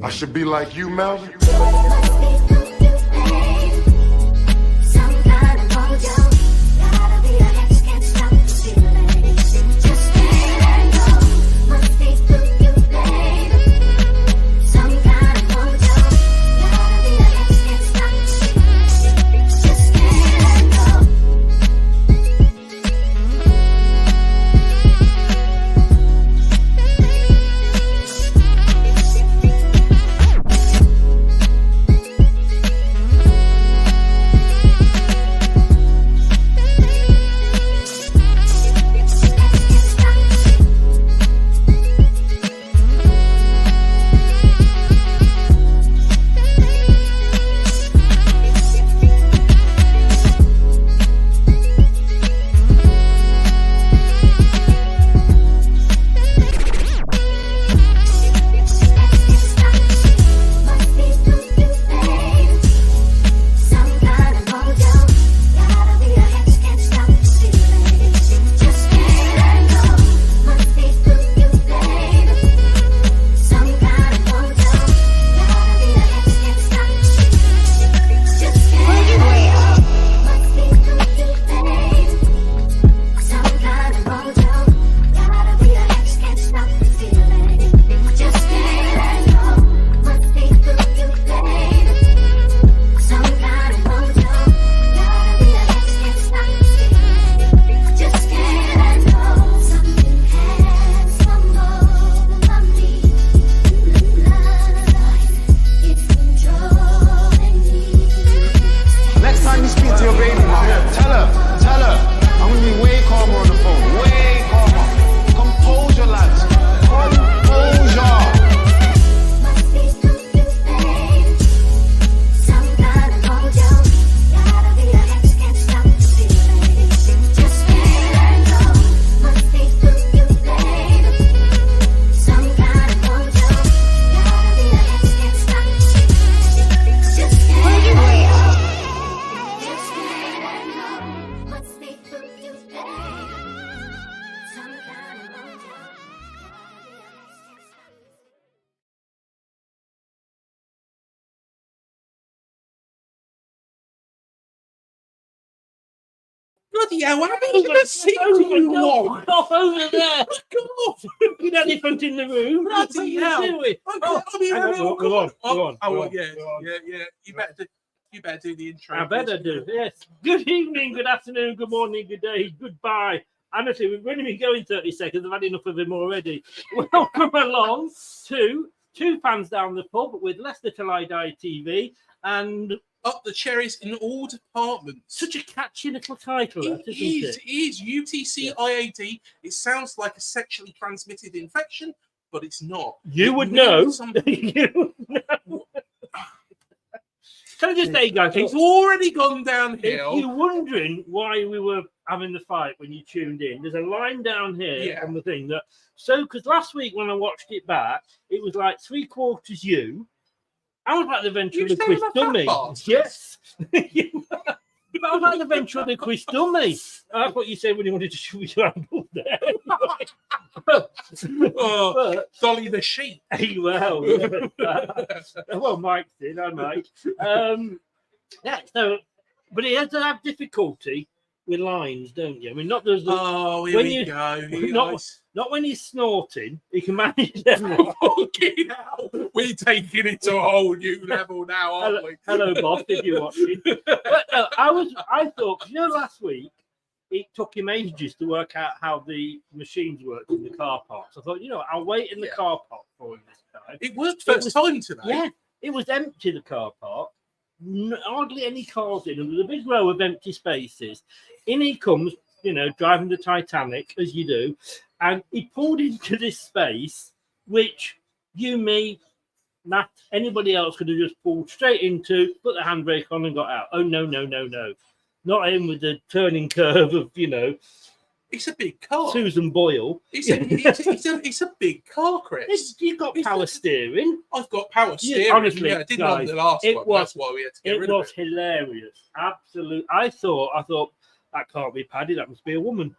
I should be like you, Melvin. Bloody hell, what happened to the seat you long? Off over there. Go off. Good elephant in the room. Bloody hell. Go on. Yeah. You better do the intro. I better do. Yes. Good evening, good afternoon, good morning, good day, goodbye. Honestly, we've only been going 30 seconds. I've had enough of him already. Welcome along to Two Fans Down the Pub with Leicester LTiD TV and Up the Cherries in all departments. Such a catchy little title. It is UTCIAD. It sounds like a sexually transmitted infection, but it's not. You would know. You know. Can I just say, guys, it's already gone downhill. If you're wondering why we were having the fight when you tuned in, there's a line down here on the thing that. So, because last week when I watched it back, it was like 3/4 you. I was like the ventriloquist dummy. Yes. I was like the ventriloquist dummy. That's what you said when you wanted to shoot your handle there. Dolly the sheep. Well, Mike did, I Mike. But he has to have difficulty with lines, don't you? I mean, not those. Oh, here we go. Not when he's snorting. He can manage them. We're taking it to a whole new level now, aren't we? Hello, boss, if you're watching. But no, I thought, you know, last week it took him ages to work out how the machines worked in the car parks. I thought, you know, I'll wait in the car park for him this time. It worked first time today. Yeah, it was empty, the car park. Hardly any cars in, and there was a big row of empty spaces. In he comes, you know, driving the Titanic, as you do, and he pulled into this space, which you, me, Matt, anybody else could have just pulled straight into, put the handbrake on and got out. Oh, no. Not him with the turning curve of, you know. It's a big car. Susan Boyle. It's a big car, Chris. You've got power steering. I've got power steering. Honestly, I didn't on the last one. That's why we had to get rid of it. It was hilarious. Absolutely. I thought, that can't be Paddy. That must be a woman.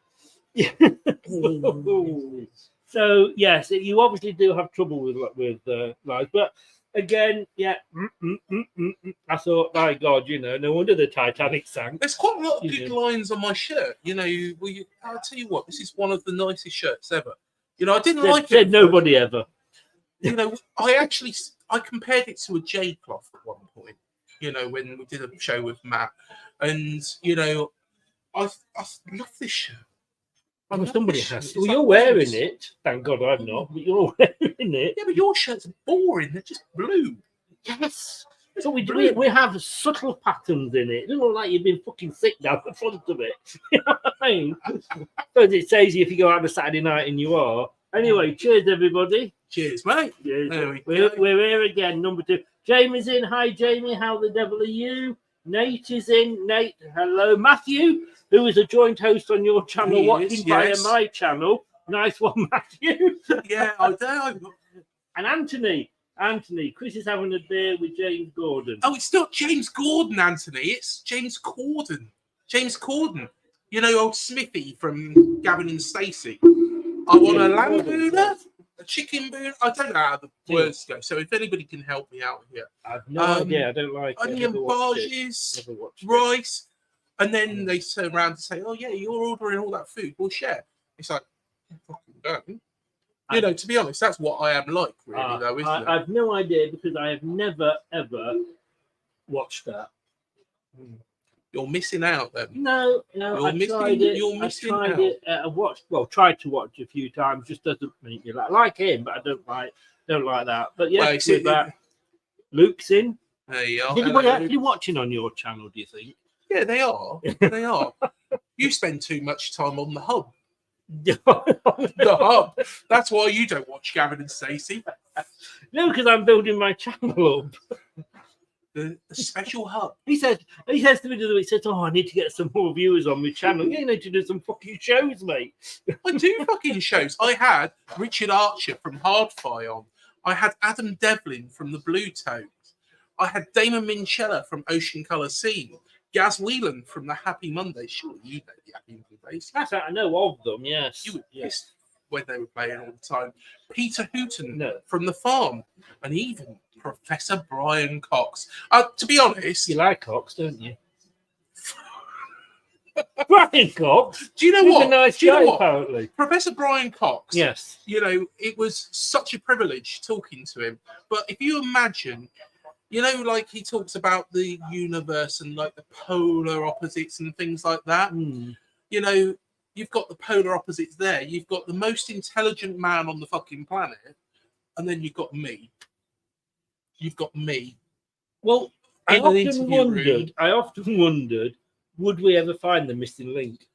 So yes, you obviously do have trouble with lies, but again, yeah, I thought, my God, no wonder the Titanic sank. There's quite a lot of good lines on my shirt. I'll tell you what, this is one of the nicest shirts ever. I didn't like it. Said nobody ever. I compared it to a J cloth at one point. When we did a show with Matt, and I love this shirt. Somebody has. Well, you're wearing it. Thank God I'm not, but you're wearing it. Yeah, but your shirts are boring. They're just blue. Yes. So we have subtle patterns in it. It doesn't look like you've been fucking sick down the front of it. You know what I mean? Because it says if you go out on a Saturday night, and you are. Anyway, cheers, everybody. Cheers, mate. Cheers. We're here again, number 2. Jamie's in. Hi, Jamie. How the devil are you? Nate is in. Nate, hello. Matthew, who is a joint host on your channel, watching via my channel. Nice one, Matthew. Yeah, I do. And Anthony, Chris is having a beer with James Gordon. Oh, it's not James Gordon, Anthony. It's James Corden. James Corden. Old Smithy from Gavin and Stacey. I want a lamb booner, a chicken booner. I don't know how the words go. So if anybody can help me out here. I have no idea. I don't like onion barges, rice. And then they turn around and say, oh, yeah, you're ordering all that food. We'll share. It's like, fucking don't. To be honest, that's what I am like, really, though, isn't it? I have no idea because I have never, ever watched that. You're missing out, then. No, I tried it. You're missing out. I tried to watch a few times. Just doesn't make me like him, but I don't like that. But yeah, we're back. Luke's in. There you are. Is anybody actually watching on your channel, do you think? Yeah, they are. They are. You spend too much time on the hub. The hub. That's why you don't watch Gavin and Stacey. No, because I'm building my channel up. The special hub. He says to me the other week, he says, oh, I need to get some more viewers on my channel. You need to do some fucking shows, mate. I do fucking shows. I had Richard Archer from Hardfire on. I had Adam Devlin from the Blue Tones. I had Damon Minchella from Ocean Colour Scene. Gaz Whelan from the Happy Mondays. Sure, you know the Happy Mondays. That's I know of them, yes. You were pissed when they were playing all the time. Peter Hooton from The Farm. And even Professor Brian Cox. To be honest... You like Cox, don't you? Brian Cox? Do you know what? He's a nice guy, apparently. Professor Brian Cox. Yes. It was such a privilege talking to him. But if you imagine... like he talks about the universe and like the polar opposites and things like that. You've got the polar opposites there. You've got the most intelligent man on the fucking planet, and then you've got me. Well, I often wondered, would we ever find the missing link?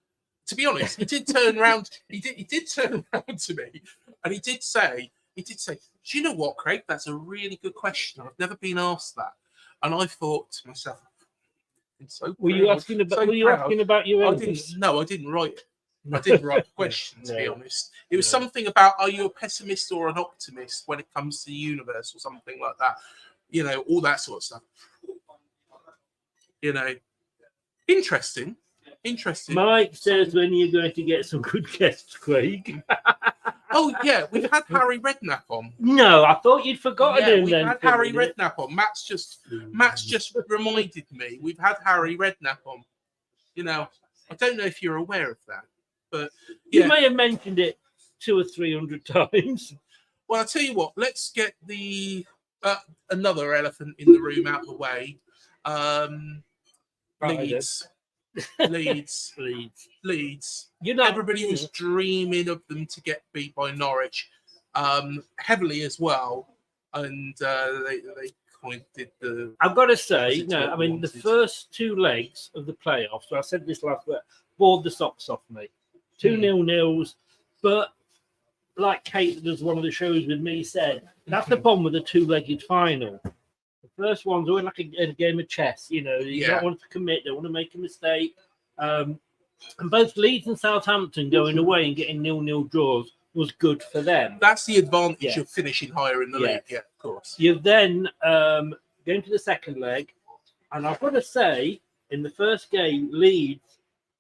To be honest, he did turn around. He did turn around to me, and he did say, do you know what, Craig? That's a really good question. I've never been asked that. And I thought to myself, were you asking about your illness? I didn't write it. I didn't write the question, to be honest. It was something about, are you a pessimist or an optimist when it comes to the universe or something like that? All that sort of stuff. Interesting. Mike says, when are you going to get some good guests, Craig? Oh, yeah, we've had Harry Redknapp on. No, I thought you'd forgotten him we've then. We've had Harry Redknapp on. Matt's just reminded me. We've had Harry Redknapp on. I don't know if you're aware of that, but... You may have mentioned it 200 or 300 times. Well, I'll tell you what, let's get the another elephant in the room out of the way. Leeds. Everybody was dreaming of them to get beat by Norwich, heavily as well, and they kind of did the. I've got to say, the first 2 legs of the playoffs. I said this last week, bored the socks off me. 2-0-0s, but like Kate, that does one of the shows with me, said that's the problem with the 2-legged final. The first one's always like a game of chess. You don't want to commit, don't want to make a mistake. And both Leeds and Southampton going away and getting 0-0 draws was good for them. That's the advantage of finishing higher in the league. Yeah, of course. You then going to the second leg, and I've got to say, in the first game, Leeds,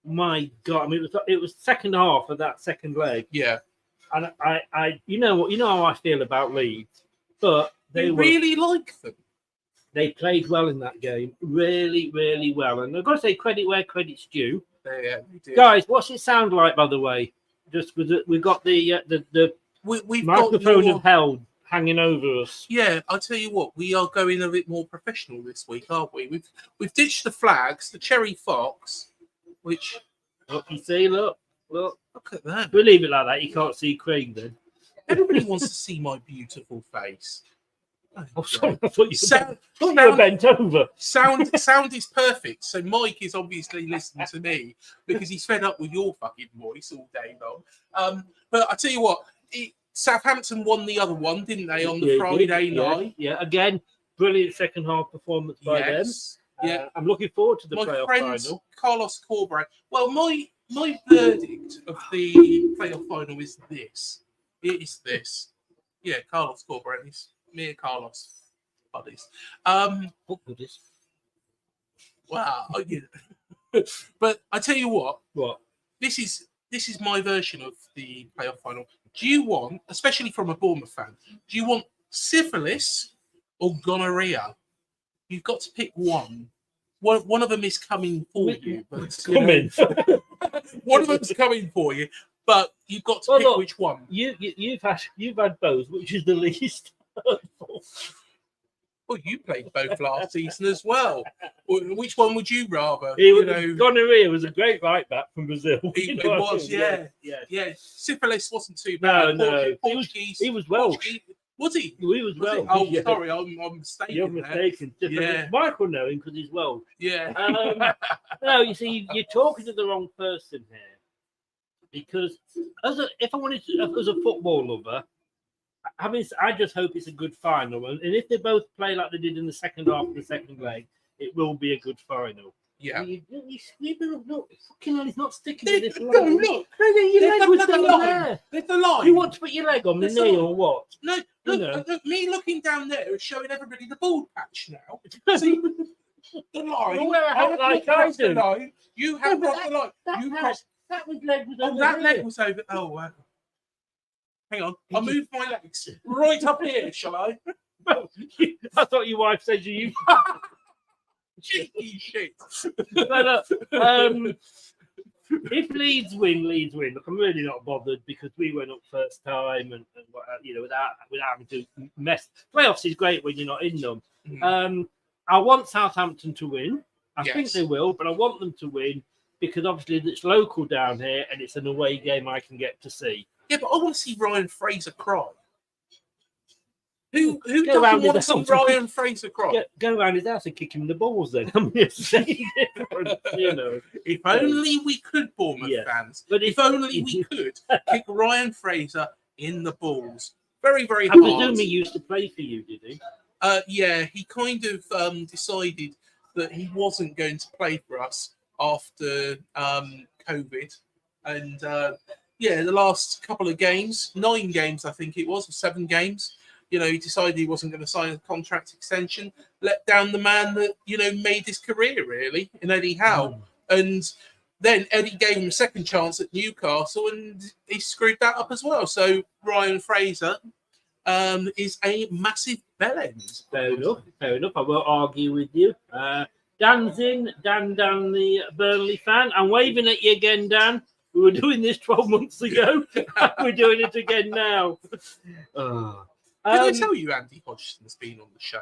my God, it was second half of that second leg. Yeah. And you know how I feel about Leeds, but they really like them. They played well in that game, really, really well. And I've got to say, credit where credit's due. They did. Guys, what's it sound like, by the way? Just we've got the we've microphone got of hell hanging over us. Yeah, I'll tell you what, we are going a bit more professional this week, aren't we? We've ditched the flags, the cherry fox, which Look, you see, look at that. We'll leave it like that. You can't see Craig then. Everybody wants to see my beautiful face. Oh, sorry, I thought you were Sound bent over. Sound is perfect. So Mike is obviously listening to me because he's fed up with your fucking voice all day long. But I tell you what, Southampton won the other one, didn't they, on the Friday night? Yeah, again, brilliant second half performance by them. Yeah, I'm looking forward to the my playoff friend final. Carlos Corberán. Well, my verdict of the playoff final is this. It is this. Yeah, Carlos Corberán is me and Carlos buddies. What goodies? Wow. Yeah. But I tell you what. What? This is my version of the playoff final. Do you want, especially from a Bournemouth fan, do you want syphilis or gonorrhea? You've got to pick one. One of them is coming for you. But, Coming. One of them's coming for you, but you've got to pick which one. You've had both, which is the least hurtful. Well, you played both last season as well. Which one would you rather? Gonorrhea was a great right back from Brazil. It was, yeah. Syphilis wasn't too bad. No. Portuguese. He was Welsh. Was he? He was Welsh. Oh, yeah. Sorry, I'm mistaken. You're mistaken. Yeah. Michael know him because he's Welsh. Yeah. No, you see, you're talking to the wrong person here. Because as a football lover, I just hope it's a good final. And if they both play like they did in the second half of the second leg, it will be a good final. Yeah. Look, fucking hell, he's not sticking to this line. No, look. Your leg was down there. There's the line. You want to put your leg on the knee or what? No, look, me looking down there is showing everybody the bald patch now. See, the line. I do. The line. You have got the line. That was leg was over. That leg was over. Oh, wow. Hang on. I'll move my legs right up here, shall I? I thought your wife said you. Cheeky shit. If Leeds win. Look, I'm really not bothered because we went up first time and without having to mess. Playoffs is great when you're not in them. I want Southampton to win. I think they will, but I want them to win because obviously it's local down here and it's an away game I can get to see. Yeah, but I want to see Ryan Fraser cry. Who Go doesn't around want to his see house. Ryan Fraser cry? Go around his house and kick him in the balls then. I mean, it's different, If only we could, Bournemouth fans. But if only we could kick Ryan Fraser in the balls. Very, very hard. I presume he used to play for you, did he? Yeah, he kind of decided that he wasn't going to play for us after COVID. And the last couple of games, 9 games, I think it was, or 7 games, he decided he wasn't going to sign a contract extension, let down the man that, made his career, really, in Eddie Howe. And then Eddie gave him a second chance at Newcastle, and he screwed that up as well. So Ryan Fraser is a massive bellend. Fair enough. I won't argue with you. Dan's in. Dan, the Burnley fan. I'm waving at you again, Dan. We were doing this 12 months ago. We're doing it again now. Did I tell you Andy Hodgson's been on the show?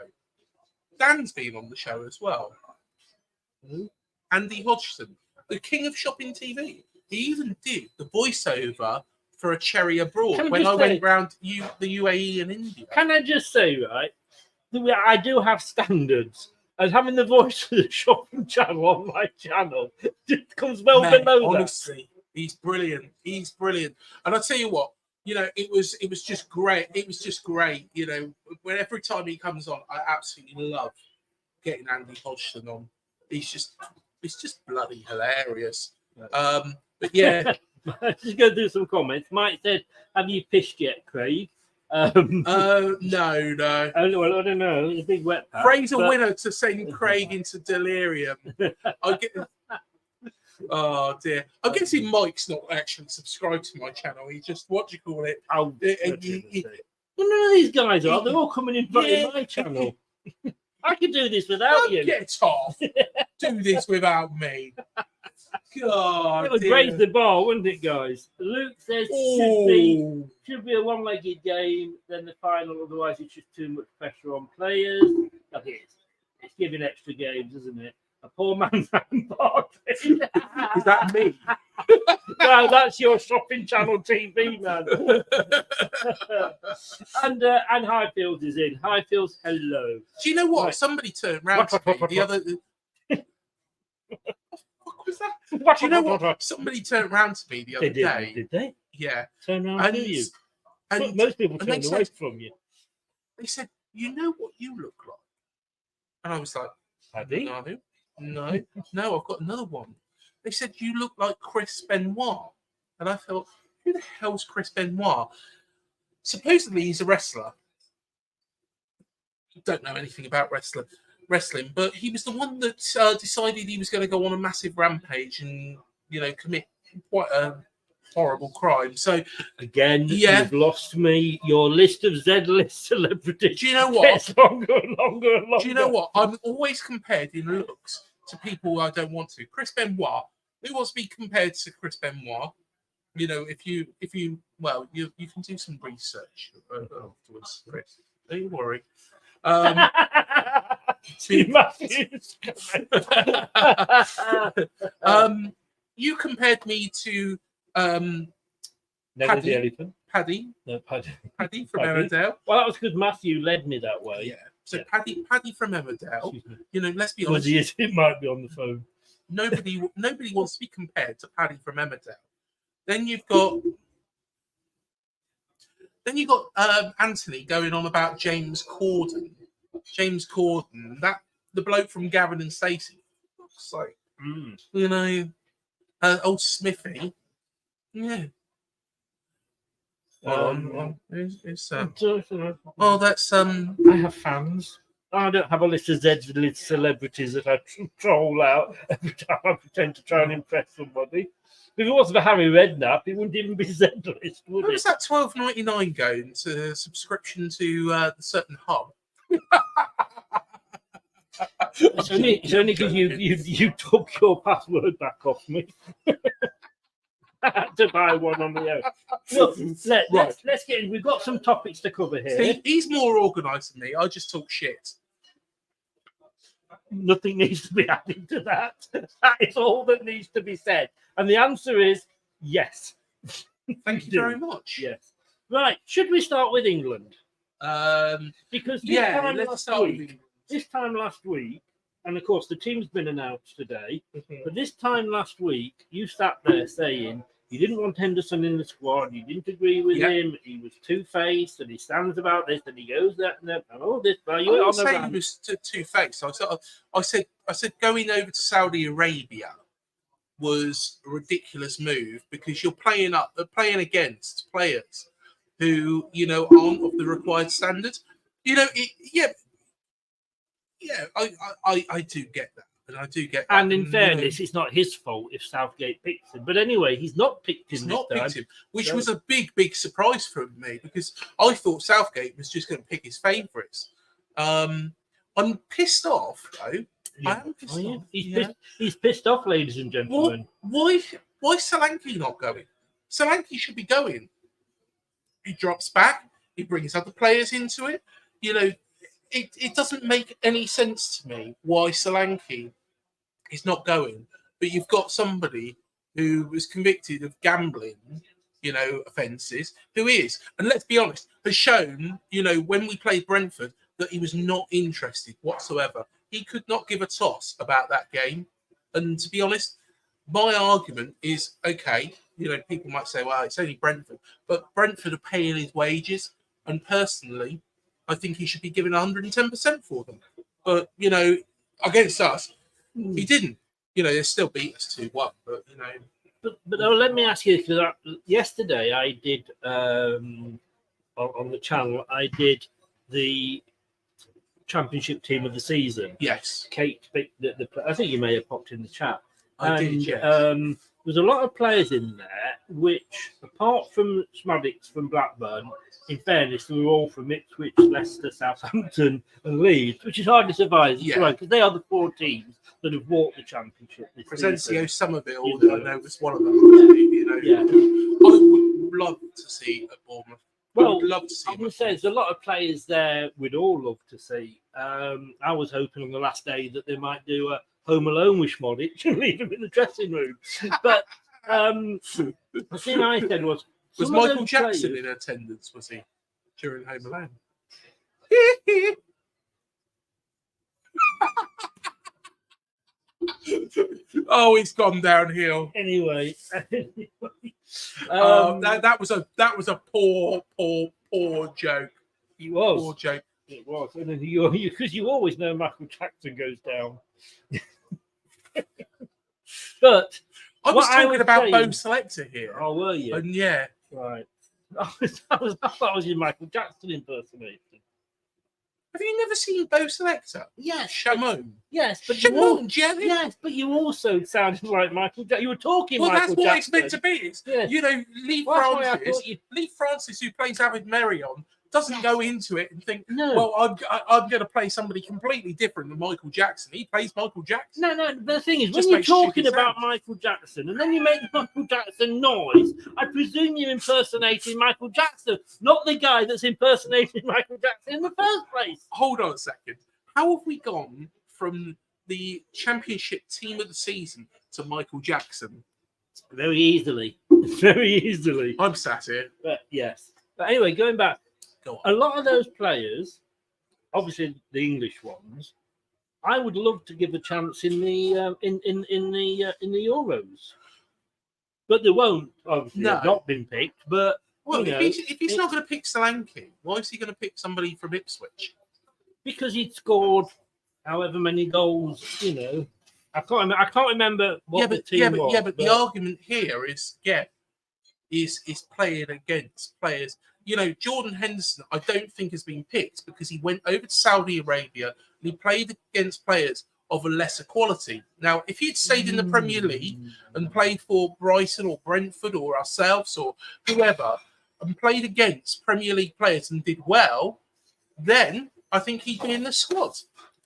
Dan's been on the show as well. Who? Andy Hodgson, the king of shopping TV. He even did the voiceover for A Cherry Abroad when I went round the UAE and India. Can I just say, right, I do have standards. And having the voice for the shopping channel on my channel just comes below honestly, he's brilliant. He's brilliant. And I'll tell you what, it was just great. It was just great. When every time he comes on, I absolutely love getting Andy Hodgson on. It's just bloody hilarious. But yeah. Just go through some comments. Mike said, "Have you pissed yet, Craig?" No. Well, I don't know. It's a big wet patch. Fraser winner to send Craig into delirium. Oh dear. I'm guessing Mike's not actually subscribed to my channel. He's just, what do you call it? I'll He- well, none of these guys are. They're all coming in front Yeah. of my channel. I can do this without you. Get off. Do this without me. God. It would raise the bar, wouldn't it, guys? Luke says should be a one-legged game, then the final. Otherwise, it's just too much pressure on players. Look, it's giving extra games, isn't it? A poor man's party. Is that me? No, that's your shopping channel TV, man. And Highfields is in. Highfields, hello. Do you know what? Right. Somebody turned round to me the other. What was that? Do you know what? Somebody turned round to me the other day. Did they? Yeah. Turn around to you. And Most people and turn they away said- from you. They said, "You know what you look like?" And I was like, Paddy? No, I've got another one. They said, "You look like Chris Benoit." And I thought, who the hell's Chris Benoit? Supposedly he's a wrestler. Don't know anything about wrestling, but he was the one that decided he was going to go on a massive rampage and, commit quite a horrible crime. So Again, you've lost me. Your list of Z-list celebrities. Do you know what? Gets longer and longer and longer. Do you know what? I'm always compared in looks to people I don't want to. Chris Benoit. Who wants to be compared to Chris Benoit? If you can do some research afterwards, Chris. Don't worry. You compared me to Never the elephant. Paddy. No, Paddy. Paddy from Emmerdale. Well, that was because Matthew led me that way. Yeah. So Paddy from Emmerdale. Let's be honest. It might be on the phone. Nobody wants to be compared to Paddy from Emmerdale. Then you've got Anthony going on about James Corden. The bloke from Gavin and Stacey. So old Smithy. Yeah. That's I have fans. I don't have a list of Z-list celebrities that I troll out every time I pretend to try and impress somebody. If it wasn't for Harry Redknapp, it wouldn't even be Z-list, would Where it? was that $12.99 going to subscription to the certain hub? It's only because you took your password back off me. I had to buy one on the own. Look, let's get in. We've got some topics to cover here. See, he's more organised than me. I just talk shit. Nothing needs to be added to that. That is all that needs to be said. And the answer is yes. Thank you very much. Yes. Right. Should we start with England? Because this time last week, and of course the team's been announced today, but this time last week, you sat there saying you didn't want Henderson in the squad, you didn't agree with him, he was two-faced, and he stands about this, and he goes that and all this. I didn't say he was two-faced. I said going over to Saudi Arabia was a ridiculous move because you're playing against players who aren't of the required standard. I do get that. And I do get that. And in fairness, it's not his fault if Southgate picks him. But anyway, he's not picked him which was a big surprise for me because I thought Southgate was just going to pick his favourites. I'm pissed off, though. Yeah. I am pissed off. He's pissed off, ladies and gentlemen. Why Solanke not going? Solanke should be going. He drops back. He brings other players into it. It doesn't make any sense to me why Solanke is not going. But you've got somebody who was convicted of gambling, offences, who is, and let's be honest, has shown, when we played Brentford, that he was not interested whatsoever. He could not give a toss about that game. And to be honest, my argument is, okay, people might say, well, it's only Brentford. But Brentford are paying his wages. And personally, I think he should be given 110% for them. But, against us, he didn't. They still beat us 2-1. But, But let me ask you, because yesterday I did, on the channel, I did the Championship team of the season. Yes. Kate picked I think you may have popped in the chat. I did, yes. There's a lot of players in there, which, apart from Schmadix from Blackburn, in fairness, they were all from Ipswich, Leicester, Southampton, and Leeds, which is hardly surprising, because they are the 4 teams that have walked the championship this Presencio season. Somerville, You know. I know, was one of them. You know, Yeah. I would love to see at Bournemouth. I Well, would love to see. I'm going to say there's a lot of players there we'd all love to see. I was hoping on the last day that they might do a Home Alone with Schmodic and leave him in the dressing room. But the thing I said was Michael Jackson in attendance? Was he during Home Alone? Oh, he's gone downhill. Anyway, that was a poor joke. He was. Poor joke. It was, and then because you always know Michael Jackson goes down. But I was talking about Bo Selector here. Oh, were you? And yeah, right. I thought I was your Michael Jackson impersonation. Have you never seen Bo Selector? Yes. Shamoon. Yes, but Shamoon, Jelly. Yes, but you also sounded like Michael Jackson. You were talking well, Michael Jackson. Well, that's what it's meant to be. It's, yes. You know, Lee Francis, who plays Avid Marion, doesn't go into it and think, well, I'm going to play somebody completely different than Michael Jackson. He plays Michael Jackson. No, the thing is, when you're talking about Michael Jackson and then you make Michael Jackson noise, I presume you're impersonating Michael Jackson, not the guy that's impersonating Michael Jackson in the first place. Hold on a second. How have we gone from the championship team of the season to Michael Jackson? Very easily. Very easily. I'm sat here. But yes. But anyway, going back. A lot of those players, obviously the English ones, I would love to give a chance in the Euros, but they won't. Obviously, they've not been picked. But if he's not going to pick Solanke, why is he going to pick somebody from Ipswich? Because he'd scored however many goals. You know, I can't remember what the team was. But the argument here is playing against players. You know, Jordan Henderson, I don't think has been picked because he went over to Saudi Arabia and he played against players of a lesser quality. Now, if he'd stayed in the Premier League and played for Brighton or Brentford or ourselves or whoever and played against Premier League players and did well, then I think he'd be in the squad.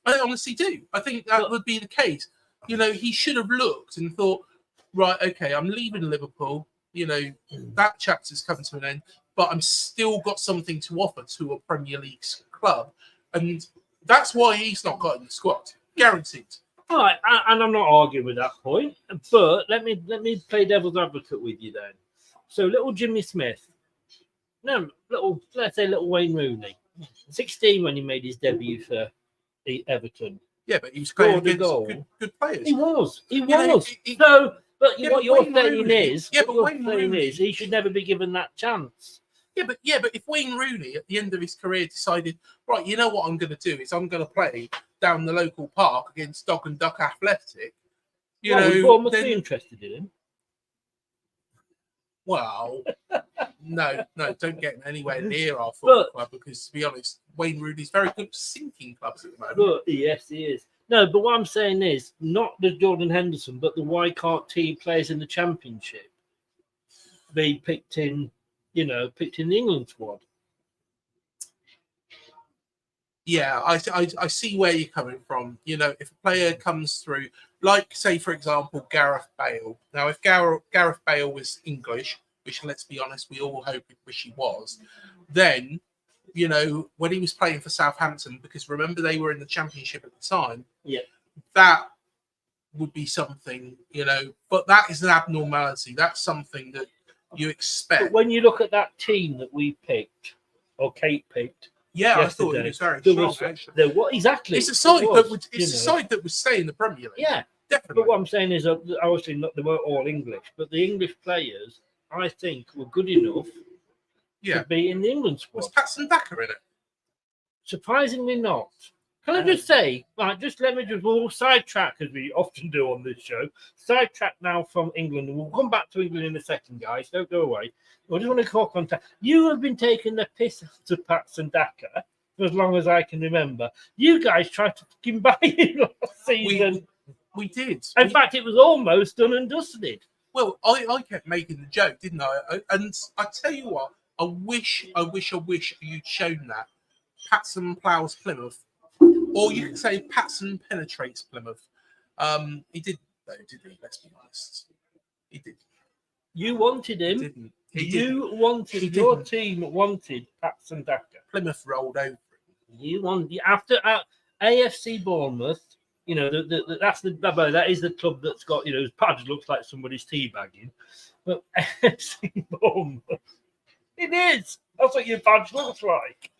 I honestly do. I think that would be the case. You know, he should have looked and thought, right, okay, I'm leaving Liverpool. You know, that chapter's come to an end. But I'm still got something to offer to a Premier League club. And that's why he's not got in the squad. Guaranteed. All right, and I'm not arguing with that point. But let me play devil's advocate with you then. So little Jimmy Smith. Let's say little Wayne Rooney. 16 when he made his debut for Everton. Yeah, but he was playing against good players. He was. But what you're saying is, he should never be given that chance. Yeah, but if Wayne Rooney at the end of his career decided, right, you know what I'm going to do is I'm going to play down the local park against Dog and Duck Athletic, Bournemouth be interested in him. Well, no, don't get anywhere near our football club because, to be honest, Wayne Rooney's very good at sinking clubs at the moment. But yes, he is. No, but what I'm saying is not the Jordan Henderson, but the why can't team players in the Championship be picked in the England squad? Yeah, I see where you're coming from. You know, if a player comes through, like, say, for example, Gareth Bale. Now, if Gareth Bale was English, which, let's be honest, we all hope and wish he was, then, you know, when he was playing for Southampton, because remember they were in the Championship at the time, that would be something, you know, but that is an abnormality. That's something that you expect. But when you look at that team that we picked, or Kate picked, I thought it was very strong, actually. What exactly? It's a side that would stay in the Premier League. Yeah, definitely. But what I'm saying is, obviously, they weren't all English, but the English players, I think, were good enough to be in the England squad. Was Patson Daka in it? Surprisingly not. Can I just say, we'll sidetrack, as we often do on this show, sidetrack now from England, and we'll come back to England in a second, guys. Don't go away. I just want to call contact. You have been taking the piss to Patson Daka for as long as I can remember. You guys tried to fucking buy him last season. We did. In fact, it was almost done and dusted. Well, I kept making the joke, didn't I? And I tell you what, I wish you'd shown that. Patson ploughs Plymouth. Or you could say Patson penetrates Plymouth. He did, though, didn't he? Let's be honest. He did. You wanted him. He didn't. Your team wanted Patson Daka. Plymouth rolled over. You wanted after AFC Bournemouth. You know that is the club that's got his badge looks like somebody's teabagging, but AFC Bournemouth. It is. That's what your badge looks like.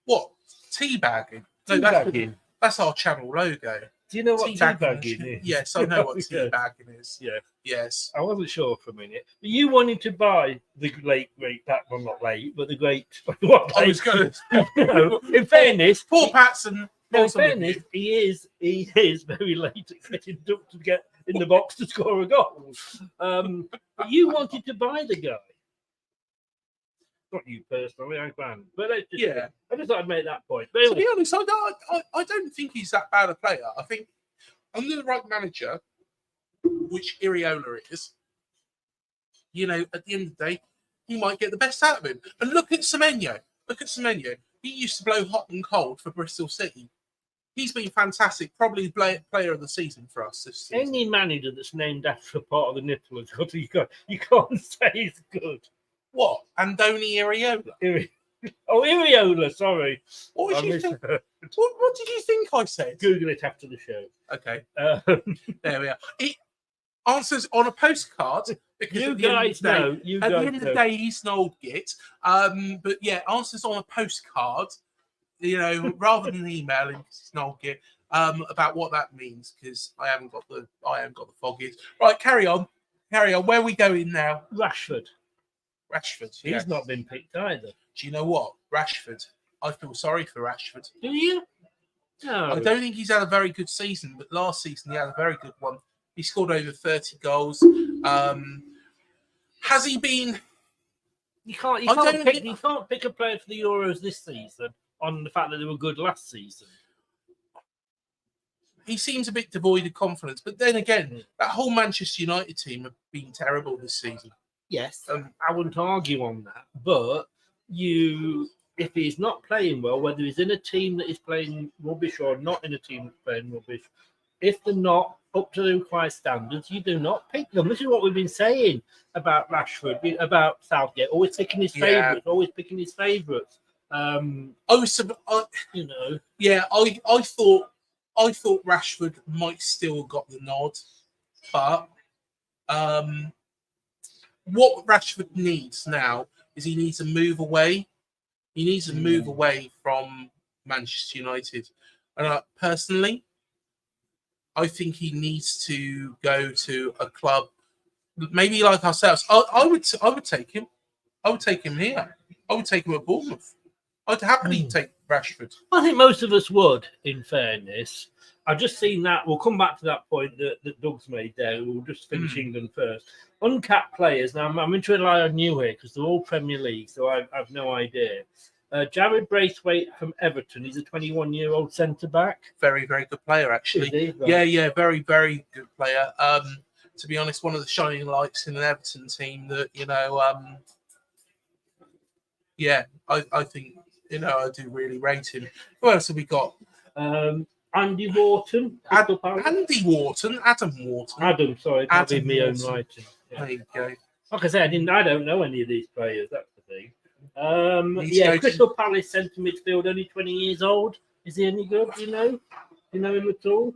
What teabagging? No, that's our channel logo. Do you know what teabagging is? Yes, I know what teabagging is. Yeah. Yes. I wasn't sure for a minute. But you wanted to buy the great well, not late, but the great. I was going to. In fairness, poor Patson. No, in fairness, he is very late at getting ducked to get in the box to score a goal. But you wanted to buy the guy. Not you personally, I can. But I just thought I'd make that point. But anyway. To be honest, I don't think he's that bad a player. I think under the right manager, which Iriola is, at the end of the day, he might get the best out of him. And look at Semenyo. He used to blow hot and cold for Bristol City. He's been fantastic. Probably player of the season for us this season. Any manager that's named after a part of the nipple, you can't say he's good. What? Andoni Iriola? Iriola, sorry. What did you think I said? Google it after the show. Okay. There we are. It answers on a postcard. Because at the end of the day, he's an old git. But yeah, answers on a postcard, rather than emailing, it's an old git, about what that means, because I haven't got the foggies. Right, carry on. Where are we going now? Rashford. He's not been picked either. Do you know what? Rashford. I feel sorry for Rashford. Do you? No. I don't think he's had a very good season, but last season he had a very good one. He scored over 30 goals. Has he been? You can't pick a player for the Euros this season on the fact that they were good last season. He seems a bit devoid of confidence, but then again, that whole Manchester United team have been terrible this season. Yes, I wouldn't argue on that. But if he's not playing well, whether he's in a team that is playing rubbish or not in a team that's playing rubbish, if they're not up to the required standards, you do not pick them. This is what we've been saying about Rashford, about Southgate, always picking his favourites, I thought Rashford might still got the nod, but what Rashford needs now is he needs to move away. He needs to move away from Manchester United. And personally, I think he needs to go to a club, maybe like ourselves. I would take him. I would take him here. I would take him at Bournemouth. I'd happily take Rashford. I think most of us would, in fairness. I've just seen that. We'll come back to that point that Doug's made there. We'll just finish England first. Uncapped players. Now, I'm going to rely on you here because they're all Premier League, so I've no idea. Jared Braithwaite from Everton. He's a 21-year-old centre-back. Very, very good player, actually. Right. Yeah, very, very good player. To be honest, one of the shining lights in an Everton team that, I think, I do really rate him. Who else have we got? Andy Wharton. Adam Wharton. Adam, sorry, can't be my own writing. Yeah. There you go. Like I said, I don't know any of these players. That's the thing. Crystal Palace centre midfield, only 20 years old. Is he any good? Do you know? Do you know him at all?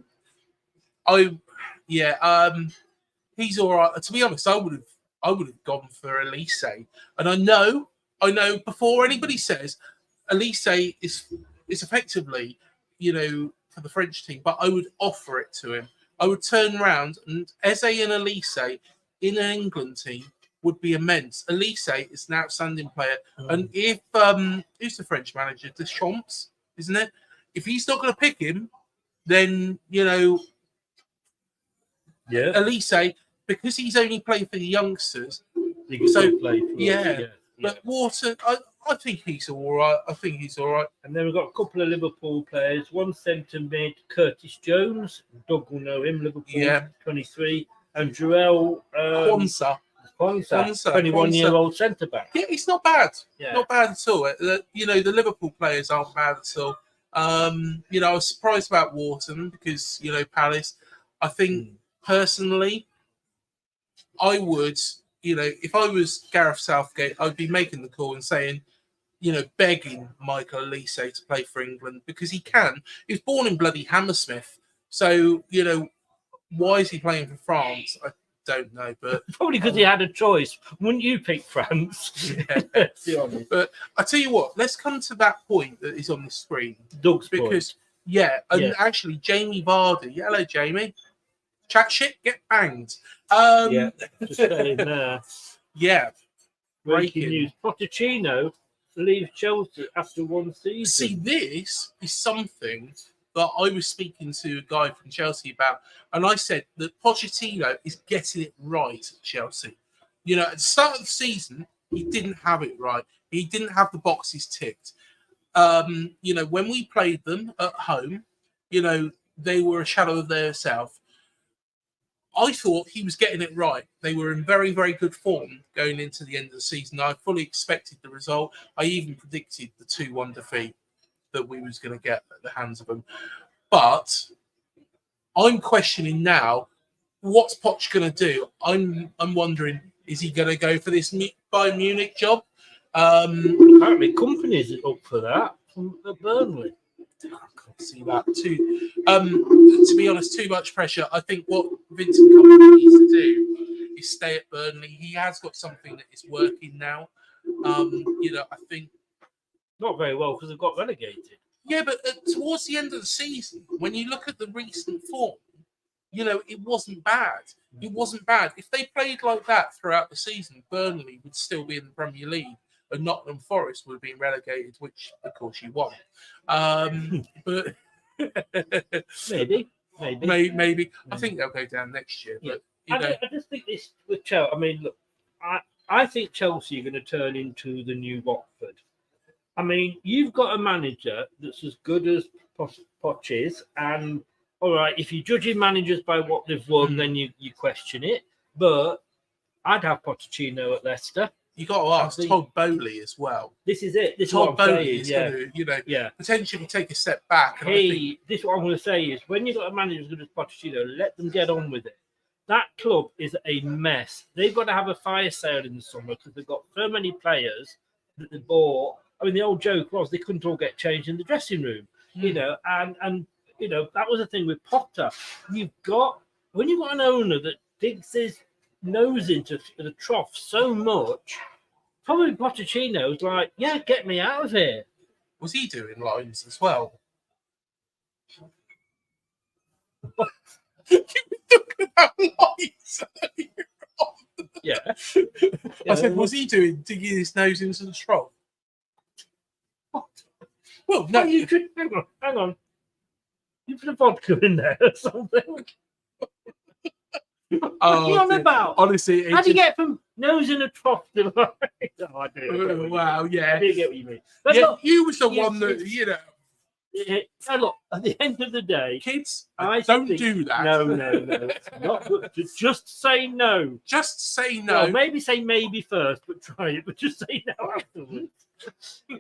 He's all right. To be honest, I would have gone for Elise. And I know. Before anybody says, Elise is effectively, for the French team, but I would offer it to him. I would turn around and Eze and Elise in an England team would be immense. Elise is an outstanding player. And if who's the French manager? Deschamps, isn't it? If he's not going to pick him, then Elise, because he's only played for the youngsters. He can play for us. But Wharton, I think he's all right. I think he's all right. And then we've got a couple of Liverpool players. One centre mid, Curtis Jones. Doug will know him, Liverpool, 23. And Joel Kwanzaa, 21-year-old centre back. Yeah, he's not bad. Yeah. Not bad at all. You know, the Liverpool players aren't bad at all. You know, I was surprised about Wharton because, you know, Palace. I think personally, I would, you know, if I was Gareth Southgate, I'd be making the call and saying, you know, begging Michael Elise to play for England because he can. He was born in bloody Hammersmith. So, you know, why is he playing for France? I don't know, but probably because he had a choice. Wouldn't you pick France? Yeah. But I tell you what, let's come to that point that is on the screen. Doug's because point. Actually, Jamie Vardy. Hello, Jamie. Chat shit, get banged. Just saying there. Yeah. Breaking news: Pochettino leaves Chelsea after one season. See, this is something that I was speaking to a guy from Chelsea about, and I said that Pochettino is getting it right at Chelsea. You know, at the start of the season, he didn't have it right. He didn't have the boxes ticked. You know, when we played them at home, you know, they were a shadow of their self. I thought he was getting it right. They were in very, very good form going into the end of the season. I fully expected the result. I even predicted the 2-1 defeat that we was going to get at the hands of them. But I'm questioning now, what's Poch going to do? I'm wondering, is he going to go for this Bayern Munich job? Apparently, companies are up for that from Burnley. I can't see that too. To be honest, too much pressure. I think what Vincent Kompany needs to do is stay at Burnley. He has got something that is working now. You know, I think not very well because they've got relegated. Yeah, but towards the end of the season, when you look at the recent form, you know, it wasn't bad. It wasn't bad. If they played like that throughout the season, Burnley would still be in the Premier League. And Nottingham Forest would have been relegated, which, of course, you won. But maybe. I think they'll go down next year. But I just think this with Chelsea. I mean, look, I think Chelsea are going to turn into the new Watford. I mean, you've got a manager that's as good as Poch is, and all right, if you're judging managers by what they've won, then you question it. But I'd have Pochettino at Leicester. You got to ask Todd Bowley as well. This is it. This Todd is what I'm Bowley saying. is going to, you know, potentially take a step back. And this is what I'm going to say is when you've got a manager as good as Pochettino, let them get on with it. That club is a mess. They've got to have a fire sale in the summer because they've got so many players that they bought. I mean, the old joke was they couldn't all get changed in the dressing room, you know, and you know that was the thing with Potter. When you've got an owner that digs his nose into the trough so much, probably Pochettino's like, yeah, get me out of here. Was he doing lines as well? You were talking about lines. Yeah. I said, was he digging his nose into the trough? What? Well, no. You could hang on. You put a vodka in there or something. What are you on about? Honestly, how do you get from nose in a trough to I do. Wow, yeah. I do get what you mean. But yeah, look, you was the one that, you know. Look, at the end of the day, kids, don't do that. No. It's not good. Just say no. Just say no. Well, maybe say maybe first, but try it. But just say no afterwards.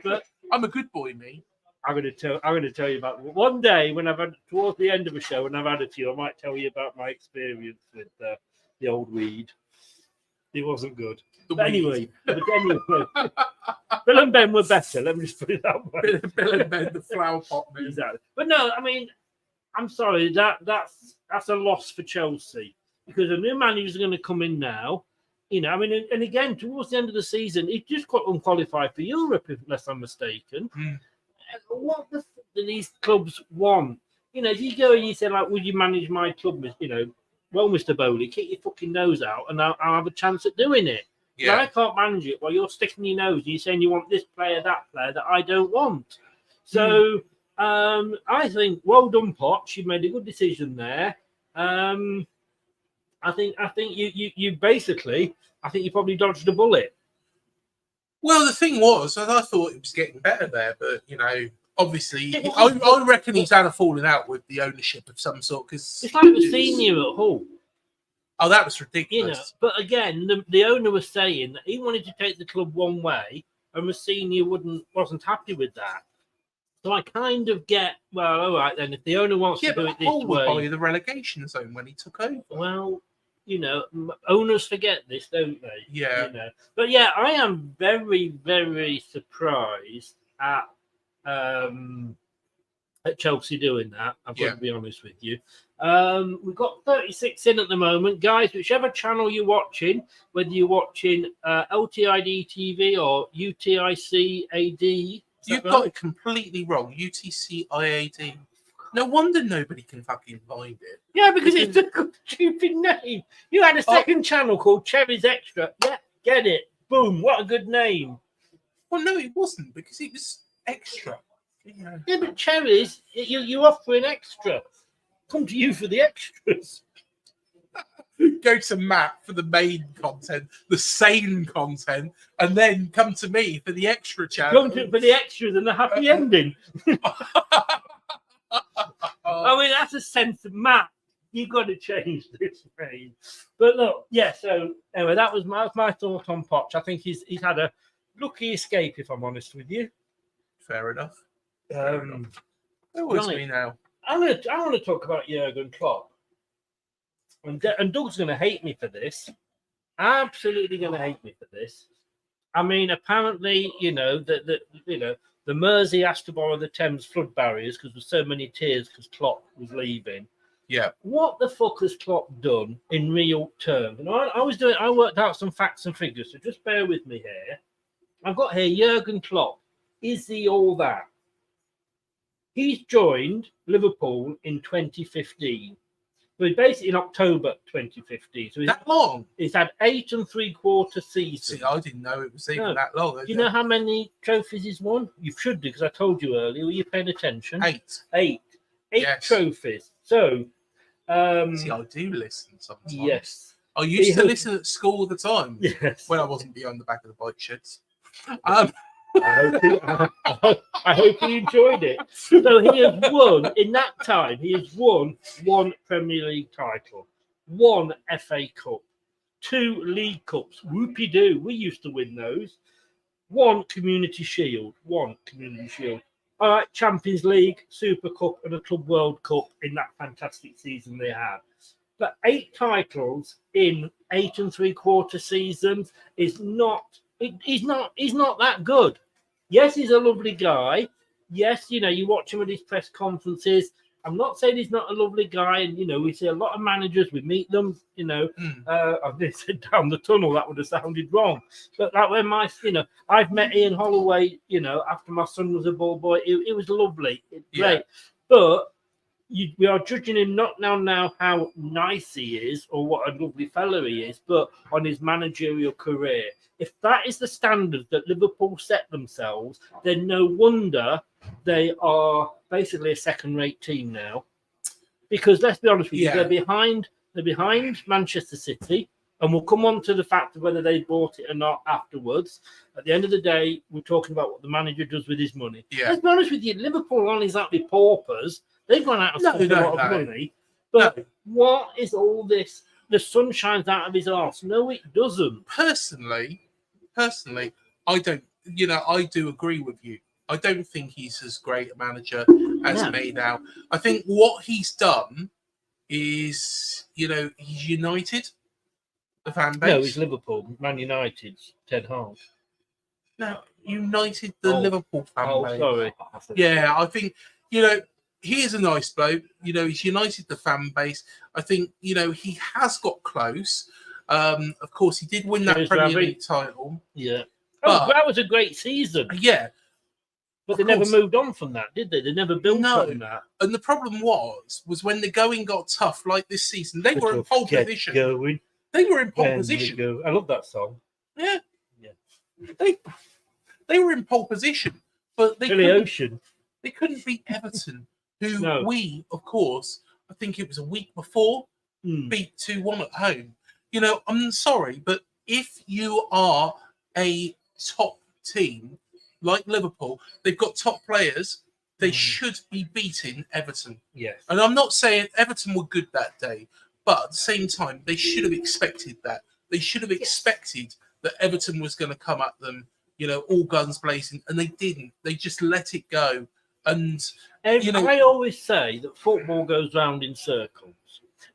But I'm a good boy, me. I'm going to tell you about one day when I've had towards the end of a show and I've had it to you. I might tell you about my experience with the old weed. It wasn't good. But anyway, Bill and Ben were better. Let me just put it that way. Bill and Ben, the flower pot man. Exactly. But no, I mean, I'm sorry. That's a loss for Chelsea because a new manager's going to come in now. You know, I mean, and again, towards the end of the season, he just got unqualified for Europe, unless I'm mistaken. What do these clubs want? You know, if you go and you say, like, would you manage my club? You know, well, Mr. Bowley, kick your fucking nose out and I'll have a chance at doing it. Yeah. I can't manage it while you're sticking your nose and you're saying you want this player, that player that I don't want. So I think, well done, Poch. You made a good decision there. I think you basically, I think you probably dodged a bullet. Well, the thing was, I thought it was getting better there, but obviously, I reckon he's had a falling out with the ownership of some sort because it's like the senior at Hull. Oh, that was ridiculous. But again, the owner was saying that he wanted to take the club one way, and the senior wasn't happy with that. So I kind of get, well, all right then, if the owner wants to do it this Hull way, would buy the relegation zone when he took over. Well, owners forget this, don't they? Yeah. But yeah, I am very, very surprised at Chelsea doing that. I've got to be honest with you. We've got 36 in at the moment, guys. Whichever channel you're watching, whether you're watching LTiD TV or UTCIAD, you've got it completely wrong. UTCIAD. No wonder nobody can fucking find it. Yeah, because it's a stupid name. You had a second channel called Cherry's Extra. Yeah, get it. Boom. What a good name. Well, no, it wasn't because it was extra. Yeah, but Cherry's, you offer an extra. Come to you for the extras. Go to Matt for the main content, the sane content, and then come to me for the extra channel. Come to for the extras and the happy ending. I mean, that's a sense of Matt. You've got to change this name. But look, yeah. So anyway, that was my thought on Poch. I think he's had a lucky escape, if I'm honest with you. Fair enough. Who was me now? I want to talk about Jurgen Klopp, and Doug's going to hate me for this. Absolutely going to hate me for this. I mean, apparently, the Mersey asked to borrow the Thames flood barriers because there's so many tears because Klopp was leaving. Yeah. What the fuck has Klopp done in real terms? And I worked out some facts and figures, so just bear with me here. I've got here Jurgen Klopp. Is he all that? He's joined Liverpool in 2015. So he's basically in October 2015. So that long? He's had 8 3/4 seasons. See, I didn't know it was even that long. Do you know how many trophies he's won? You should do, because I told you earlier. Were you paying attention? 8. 8 yes. trophies. So, see, I do listen sometimes. Yes. I used to listen at school all the time. Yes. When I wasn't behind the back of the bike sheds. I hope he enjoyed it. So he has won, in that time, he has won 1 Premier League title, 1 FA Cup, 2 League Cups. Whoopie-doo. We used to win those. 1 Community Shield. 1 Community Shield. All right, Champions League, Super Cup, and a Club World Cup in that fantastic season they had. But 8 titles in 8 3/4 seasons is not... He's not that good. Yes, he's a lovely guy. Yes, you watch him at his press conferences. I'm not saying he's not a lovely guy. And, we see a lot of managers, we meet them, I've just said down the tunnel, that would have sounded wrong. But that when I've met Ian Holloway, after my son was a ball boy. It was lovely. Great. But we are judging him not now how nice he is or what a lovely fellow he is, but on his managerial career. If that is the standard that Liverpool set themselves, then no wonder they are basically a second-rate team now. Because let's be honest with you, they're behind Manchester City, and we'll come on to the fact of whether they bought it or not afterwards. At the end of the day, we're talking about what the manager does with his money. Yeah. Let's be honest with you, Liverpool aren't exactly paupers. They've gone out and spent a lot of money. But what is all this? The sun shines out of his arse. No, it doesn't. Personally, I don't. I do agree with you. I don't think he's as great a manager as made out. I think what he's done is, he's united the fan base. No, he's Liverpool. Man United's Ted Hart. No, united the Liverpool fan base. Sorry. Yeah, I think, he is a nice bloke. He's united the fan base. I think, he has got close. Of course, he did win that Premier League title. Yeah. But that was a great season. Yeah. But they never moved on from that, did they? They never built on that. And the problem was when the going got tough, like this season, they were in pole position. They were in pole position. I love that song. Yeah. They were in pole position. But they couldn't beat Everton, who we, of course, I think it was a week before, beat 2-1 at home. I'm sorry, but if you are a top team like Liverpool, they've got top players. They should be beating Everton. Yes. And I'm not saying Everton were good that day, but at the same time, they should have expected that. They should have expected that Everton was going to come at them, all guns blazing, and they didn't. They just let it go. And, I always say that football goes round in circles.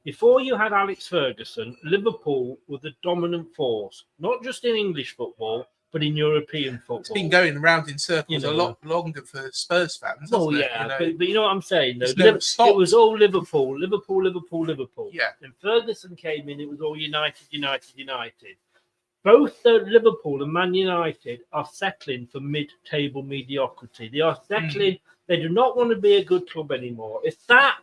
Before you had Alex Ferguson, Liverpool were the dominant force, not just in English football, but in European football. It's been going around in circles a lot longer for Spurs fans. Oh, yeah. But you know what I'm saying, though? It was all Liverpool, Liverpool, Liverpool, Liverpool. Yeah. And Ferguson came in, it was all United, United, United. Both the Liverpool and Man United are settling for mid-table mediocrity. They are settling. They do not want to be a good club anymore. If that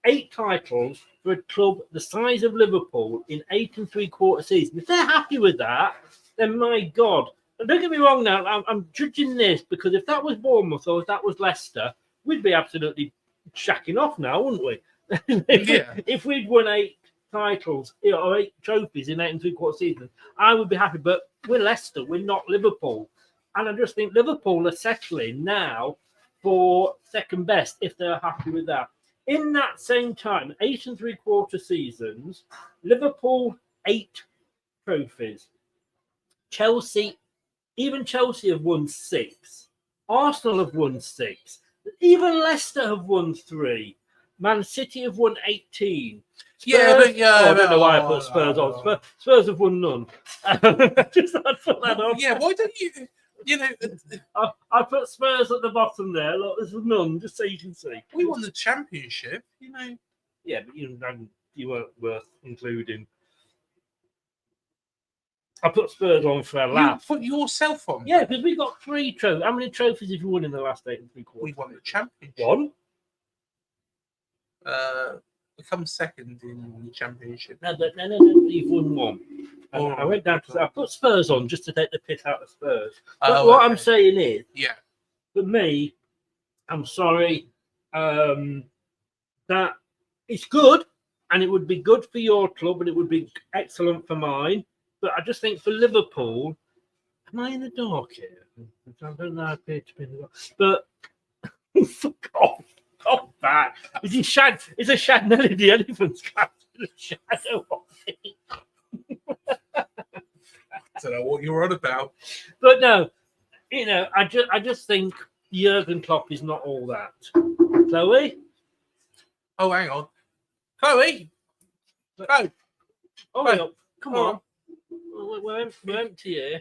8 titles for a club the size of Liverpool in 8 3/4 seasons, if they're happy with that, then my God. And don't get me wrong now, I'm judging this because if that was Bournemouth or if that was Leicester, we'd be absolutely shacking off now, wouldn't we? If we'd won 8 titles or 8 trophies in 8 3/4 seasons, I would be happy. But we're Leicester, we're not Liverpool. And I just think Liverpool are settling now for second best if they're happy with that. In that same time, 8 3/4 seasons, Liverpool 8 trophies. Chelsea have won 6. Arsenal have won 6. Even Leicester have won 3. Man City have won 18. Spurs, I don't know why I put Spurs on. Spurs have won none. Just I'd put that on. Yeah, why don't you? I put Spurs at the bottom there. Look, there's none, just so you can see. We won the championship, Yeah, but you weren't worth including. I put Spurs on for a laugh. You put yourself on. Yeah, because we got 3 trophies. How many trophies have you won in the last 8 3/4? We won the championship. 1. We come second in the championship. No, you've won 1. I went down to. I put Spurs on just to take the piss out of Spurs. But what I'm saying is, for me, I'm sorry, that it's good, and it would be good for your club, and it would be excellent for mine. But I just think for Liverpool, am I in the dark here? I don't know. I appear to be in the dark. But fuck off. Off back. Is a Shadnelly the elephant's trapped in a shadow of me? I don't know what you're on about. But no, I just think Jurgen Klopp is not all that. Chloe? Oh, hang on. Chloe? Go. Oh, come on. We're empty here.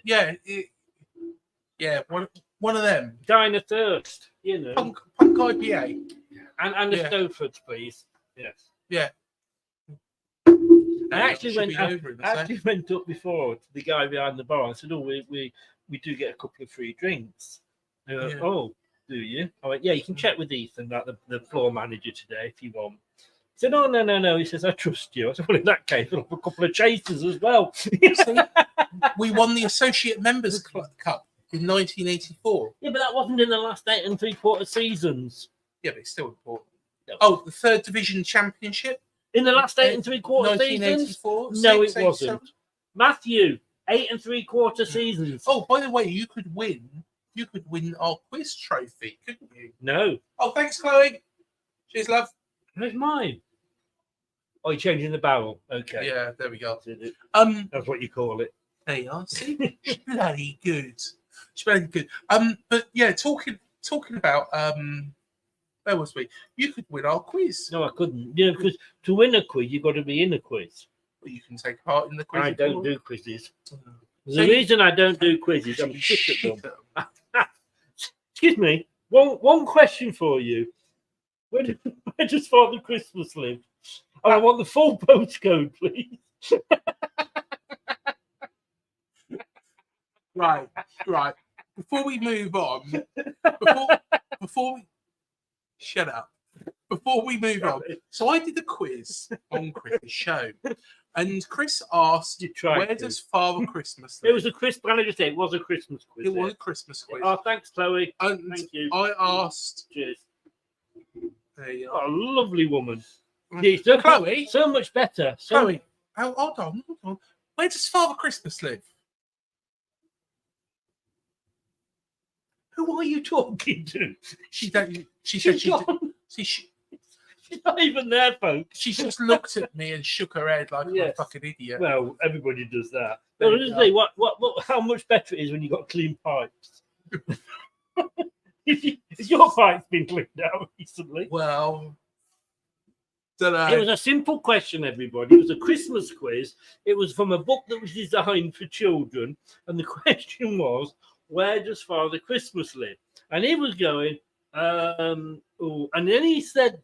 Yeah, one of them. Dying of thirst, Punk IPA. And the Stonefords, please. Yes. Yeah. I actually went up before to the guy behind the bar. I said, "Oh, we do get a couple of free drinks." Oh, do you? I went, "Yeah, you can check with Ethan, like the floor manager today, if you want." He said, "Oh, no." He says, "I trust you." I said, "Well, in that case, we'll have a couple of chasers as well." We won the Associate Members Cup in 1984. Yeah, but that wasn't in the last 8 3/4 seasons. Yeah, but it's still important. Oh, the 3rd Division Championship? In the last 8 3/4 seasons? No, it wasn't. Matthew, 8 3/4 seasons. Oh, by the way, you could win our quiz trophy, couldn't you? No. Oh, thanks, Chloe. Cheers, love. Where's mine? Oh, you're changing the barrel. Okay. Yeah, there we go. That's what you call it. There you are. See? Bloody good. But yeah, talking about where was we? You could win our quiz. No, I couldn't. Because to win a quiz, you've got to be in a quiz. Well, you can take part in the quiz. I don't do quizzes. The reason I don't do quizzes, I'm shit at them. Excuse me. One question for you. Where does Father Christmas live? Oh, I want the full postcode, please. Right. Before we move on, before we shut up. Before we move on, so I did a quiz on Chris' show, and Chris asked, "Where does Father Christmas live?" It was a Chris. Can I just say it was a Christmas quiz? It was a Christmas quiz. Oh, thanks, Chloe. And thank you. I asked. Cheers. There you are. Oh, lovely woman. Chloe, so much better. Chloe, hold on. Where does Father Christmas live? Who are you talking to? She don't. She said She's she's not even there, folks. she just looked at me and shook her head like I'm a Yes. fucking idiot. Well, everybody does that. There But you honestly, go. what, how much better it is when you've got clean pipes. Has your pipes been cleaned out recently? Well, don't know. It was a simple question, everybody. It was a Christmas quiz. It was from a book that was designed for children. And the question was, where does Father Christmas live? And he was going, and then he said,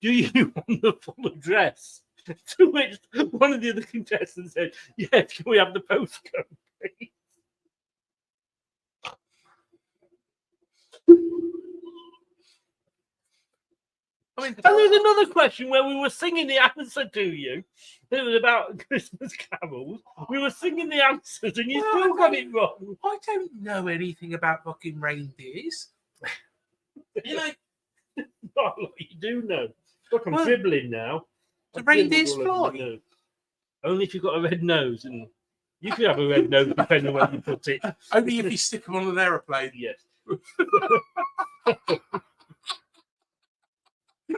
do you want the full address? To which one of the other contestants said, yeah, can we have the postcode, please? I mean, And there was another question where we were singing the answer to you. It was about Christmas carols. We were singing the answers, and you Well, still got it wrong. I don't know anything about fucking reindeers. You know, Not like you do know. Look, I'm Well, dribbling now. the I've reindeers dribbled all over my fly. nose. Only if you've got a red nose, and you could have a red nose depending on where you put it. Only if you stick them on an aeroplane. Yes.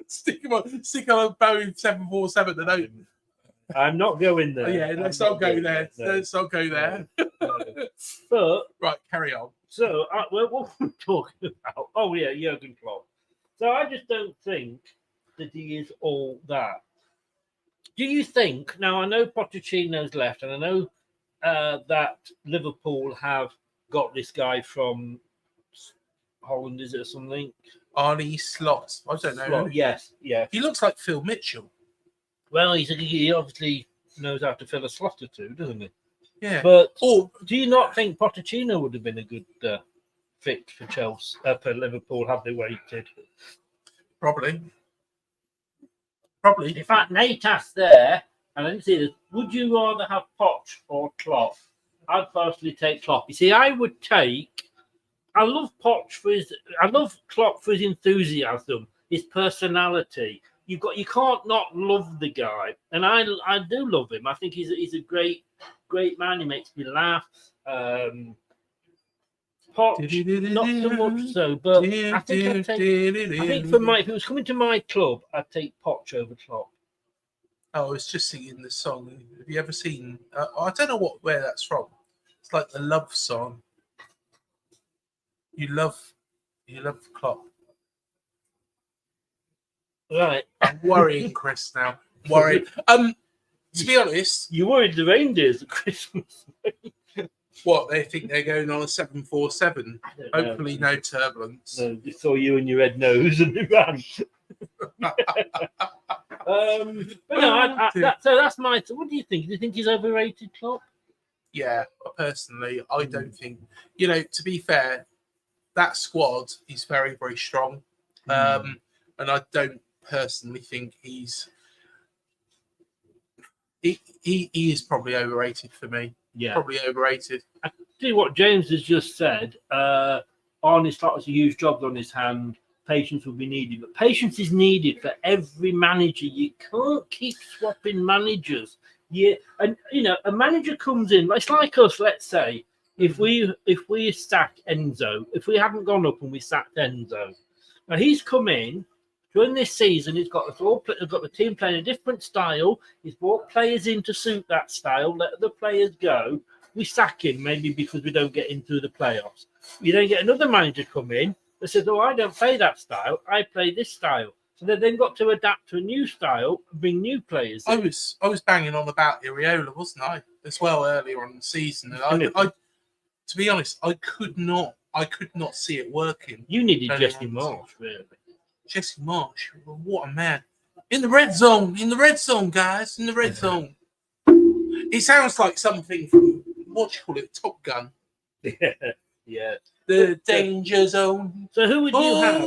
Stick them on a Boeing 747 and don't. I'm not going there. Oh, yeah, let's I'm not go going there. No. Let's not go there. But Right, carry on. so what were we talking about? Oh yeah, Jurgen Klopp. So I just don't think that he is all that. Do you think? Now I know Pochettino's left, and I know that Liverpool have got this guy from Holland, is it or something? Arnie Slot. I don't know. Well, yes. He looks like Phil Mitchell. Well, he obviously knows how to fill a slot or two, doesn't he? Yeah. But Or do you not think Pochettino would have been a good fit for Chelsea, for Liverpool, had they waited? probably. In fact, Nate asked there, and I didn't see this, would you rather have Poch or Klopp? I'd personally take Klopp. You see, I love Klopp for his enthusiasm, his personality. You can't not love the guy, and I do love him. I think he's a great man. He makes me laugh. Poch, not so much so, but I think if it was coming to my club, I'd take Poch over Klopp. I was just singing the song. Have you ever seen? I don't know where that's from. It's like the love song. You love Klopp. Right. I'm worrying Chris now. Worried. To be honest, You worried the reindeers at Christmas. what they think they're going on a 747. Hopefully, no turbulence. No, they saw you and your red nose and they ran. But no, so that's my. So what do you think? Do you think he's overrated, Klopp? Yeah, personally, I don't think. You know, to be fair, that squad is very, very strong, and I don't personally think he is probably overrated for me. Yeah, Probably overrated. I see what James has just said. Arne Slot has a huge job on his hand. Patience will be needed, but patience is needed for every manager. You can't keep swapping managers. Yeah, and you know, a manager comes in. It's like us. Let's say if we sack Enzo, if we haven't gone up and we sacked Enzo, now he's come in during this season. He's got the team playing a different style. He's brought players in to suit that style. Let the players go. We sack him maybe because we don't get into the playoffs. You then get another manager come in that says, "Oh, I don't play that style. I play this style." So they then got to adapt to a new style, bring new players in. I was banging on about Iriola, wasn't I? As well earlier on in the season, and I to be honest, I could not see it working. You needed Earlier Jesse on. Marsh, really. Jesse Marsh, what a man! In the red zone, guys, in the red zone. It sounds like something from what do you call it, Top Gun. Yeah. The danger zone. So who would you have?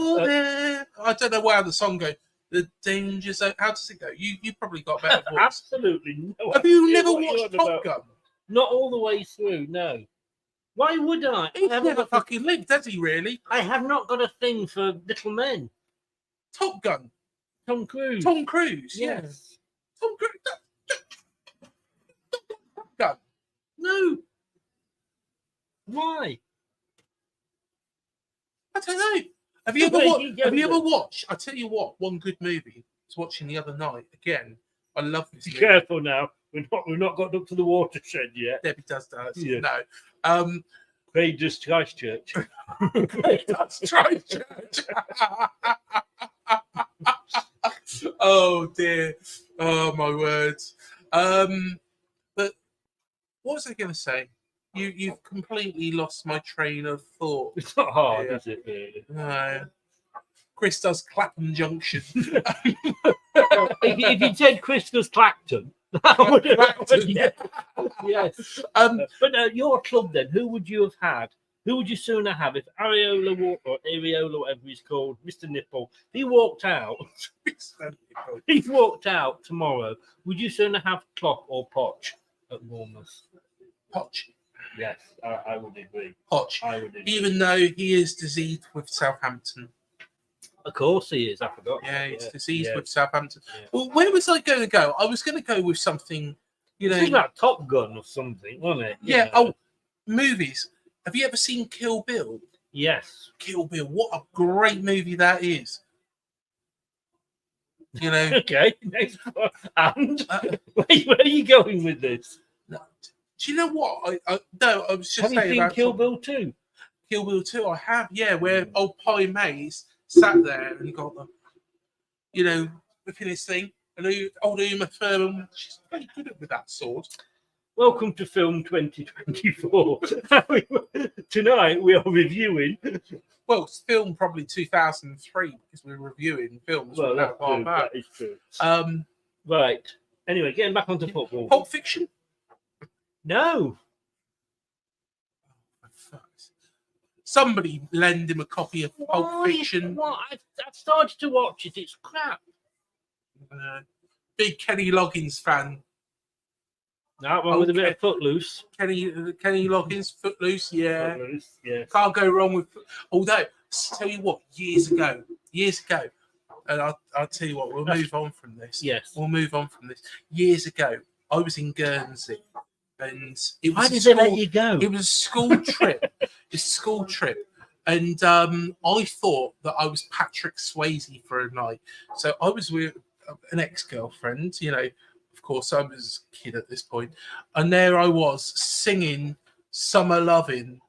I don't know how the song goes. The danger zone. How does it go? You probably got a better voice. Absolutely no. Have you idea never what you're watched on Top about. Gun? Not all the way through, no. Why would I? He's never fucking lived, has he? Really? I have not got a thing for little men. Top Gun. Tom Cruise. Tom Cruise. Yeah. Yes. Tom Cruise. Top Gun. No. Why? I don't know. Have you ever watched? I tell you what, one good movie I was watching the other night. Again, I love this Be movie. careful now. We've not got up to the watershed yet. Debbie does. Yeah. No. Craig does Christchurch. That's Christchurch. Oh dear. Oh my words. But what was I going to say? You've completely lost my train of thought. It's not hard, Yeah. is it? Really? No. Chris does Clapham Junction. if you said Chris does Clacton, that would Clacton, yeah. Yes. But your club then, who would you have had? Who would you sooner have if Areola walked, or Areola, whatever he's called, Mr. Nipple, he walked out? He walked out tomorrow. Would you sooner have Klopp or Poch at Bournemouth? Poch. Yes, I would agree. Poch. I would agree. Even though he is diseased with Southampton. Of course he is. I forgot. Yeah, he's diseased yeah. with Southampton. Yeah. Well, where was I going to go? I was going to go with something, It's about Top Gun or something, wasn't it? Yeah. You know. Oh, movies. Have you ever seen Kill Bill? Yes. Kill Bill. What a great movie that is. You know. Okay. Next one. And where are you going with this? No. Do you know what? I was just Have you saying seen about Kill Bill 2? Kill Bill 2. I have, yeah, where old Pie Mays sat there and got the, looking at his thing, and old Uma Thurman, she's very good with that sword. Welcome to Film 2024. Tonight we are reviewing. Well, it's filmed probably 2003 because we're reviewing films. Well, from that far true, back. that is true. Right. Anyway, getting back onto football. Pulp Fiction. No. Somebody lend him a copy of Pulp Fiction. What? I've started to watch it. It's crap. Big Kenny Loggins fan. That one with a bit of Footloose. Kenny Loggins, Footloose, yeah. Footloose, yes. Can't go wrong with. Although, tell you what, years ago, and I'll tell you what, we'll move on from this. Yes. We'll move on from this. Years ago, I was in Guernsey, and it was Why did they let you go? It was a school trip. It's a school trip. And I thought that I was Patrick Swayze for a night. So I was with an ex-girlfriend, of course, I was a kid at this point. And there I was singing Summer Lovin'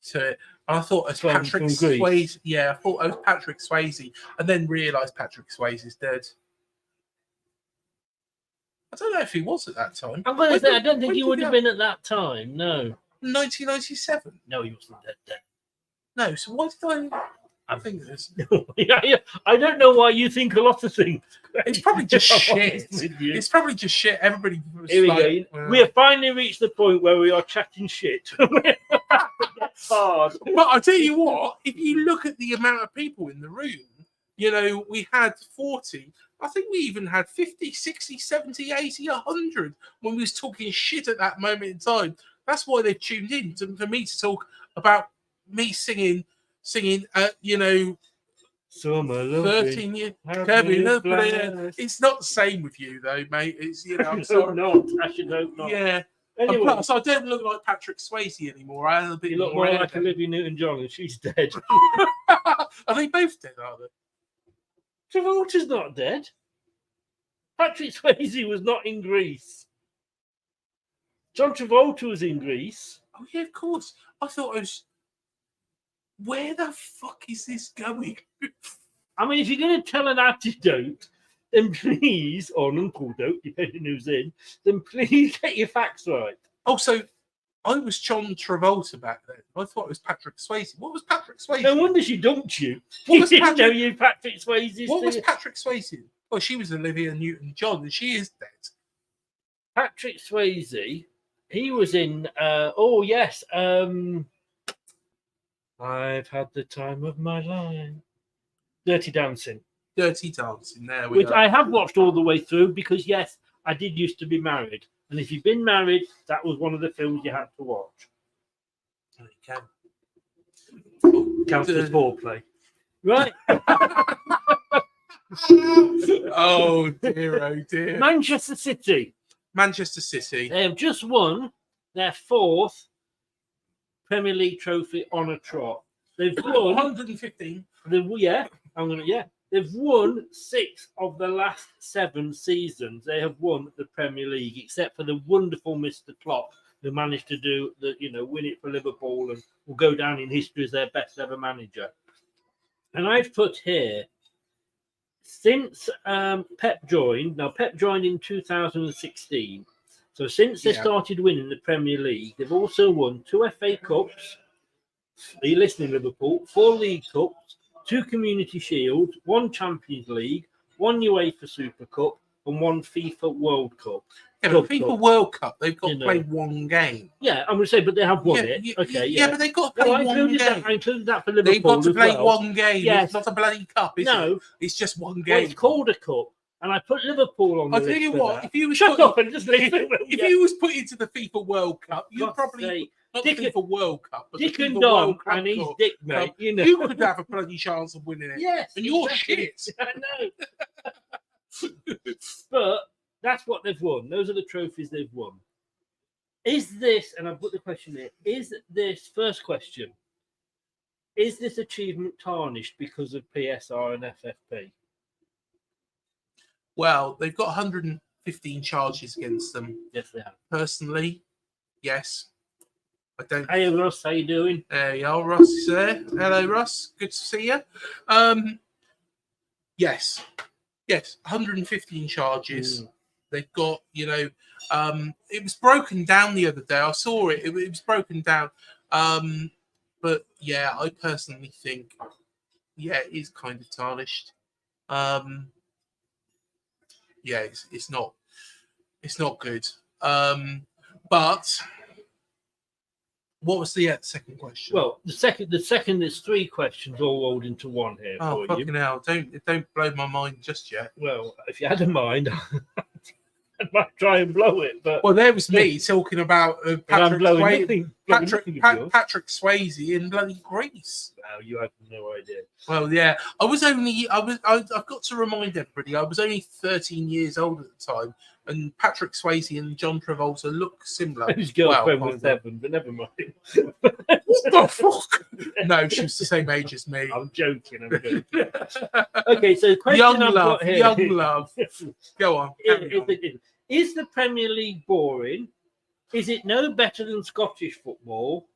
to it. And I thought it was Patrick Swayze. Yeah, I thought I was Patrick Swayze. And then realised Patrick Swayze is dead. I don't know if he was at that time. I'm going to say, I don't think he would have been at that time, no. 1997? No, he wasn't dead then. No, so why did I think this? I don't know why you think a lot of things. It's probably just shit. It's probably just shit. Everybody was Here we go. We have finally reached the point where we are chatting shit. Hard. But I tell you what, if you look at the amount of people in the room, we had 40. I think we even had 50, 60, 70, 80, 100 when we was talking shit at that moment in time. That's why they've tuned in for me to talk about me singing, Summer 13 years. It's not the same with you though, mate. It's I'm sorry. Not. I should hope not. Yeah. Anyway, And plus, I don't look like Patrick Swayze anymore. I have a bit you look more like Olivia Newton-John, and she's dead. Are they both dead? Are they? Travolta's not dead. Patrick Swayze was not in Greece. John Travolta was in Greece. Oh yeah, of course. I thought I was. Where the fuck is this going? I mean, if you're going to tell an anecdote, then please, or an unquote, depending who's in, then please get your facts right. Oh, so I was John Travolta back then. I thought it was Patrick Swayze. What was Patrick Swayze? No wonder she dumped you. What was didn't know you Patrick Swayze. What was Patrick Swayze? Well, she was Olivia Newton-John, and she is dead. Patrick Swayze, he was in. I've had the time of my life. Dirty Dancing. Dirty Dancing. There we go. I have watched all the way through because, yes, I did used to be married. And if you've been married, that was one of the films you had to watch. There you Counts as foreplay. Right? Oh, dear, oh, dear. Manchester City. Manchester City. They have just won their 4th Premier League trophy on a trot. They've won 115. They've won 6 of the last 7 seasons. They have won the Premier League, except for the wonderful Mr. Klopp, who managed to win it for Liverpool and will go down in history as their best ever manager. And I've put here, since Pep joined in 2016. So since they started winning the Premier League, they've also won 2 FA Cups. Are you listening, Liverpool? 4 League Cups, 2 Community Shields, 1 Champions League, 1 UEFA Super Cup, and 1 FIFA World Cup. Yeah, but FIFA World Cup, they've got to play 1 game. Yeah, I'm going to say, but they have won it. Yeah, but they've got to play 1 game. I included that for Liverpool. They've got to play well. 1 game. Yes. It's not a bloody cup, is it? It's just 1 game. Well, it's called a cup. And I put Liverpool on the list. I'll tell you what, if you was Shut up and just listen. If you was put into the FIFA World Cup, you'd probably not the FIFA World Cup, but Dick the and FIFA Dom World Cup and his Cup. dick, mate. You could have a bloody chance of winning it. Yes, and you're exactly. shit. I know. But that's what they've won. Those are the trophies they've won. Is this, and I've put the question here, is this, first question, is this achievement tarnished because of PSR and FFP? Well, they've got 115 charges against them. Yes, they have. Personally, yes. I don't. Hey, Ross, how you doing? There you are, Ross is there. Hello, Ross. Good to see you. Yes, 115 charges. They've got, it was broken down the other day. I saw it. It was broken down. But yeah, I personally think, it is kind of tarnished. It's not good. But what was the second question? Well, the second, there's 3 questions all rolled into one here. Oh, for you. fucking hell! Don't blow my mind just yet. Well, if you had a mind, I might try and blow it. But there was me talking about Patrick Swayze in bloody Greece. Wow, you have no idea. Well, yeah, I've got to remind everybody, I was only 13 years old at the time, and Patrick Swayze and John Travolta look similar. His girlfriend was 7, but never mind. What the fuck? No, she was the same age as me. I'm joking. Okay, so the question I've got here. Young love. Go on. Is the Premier League boring? Is it no better than Scottish football?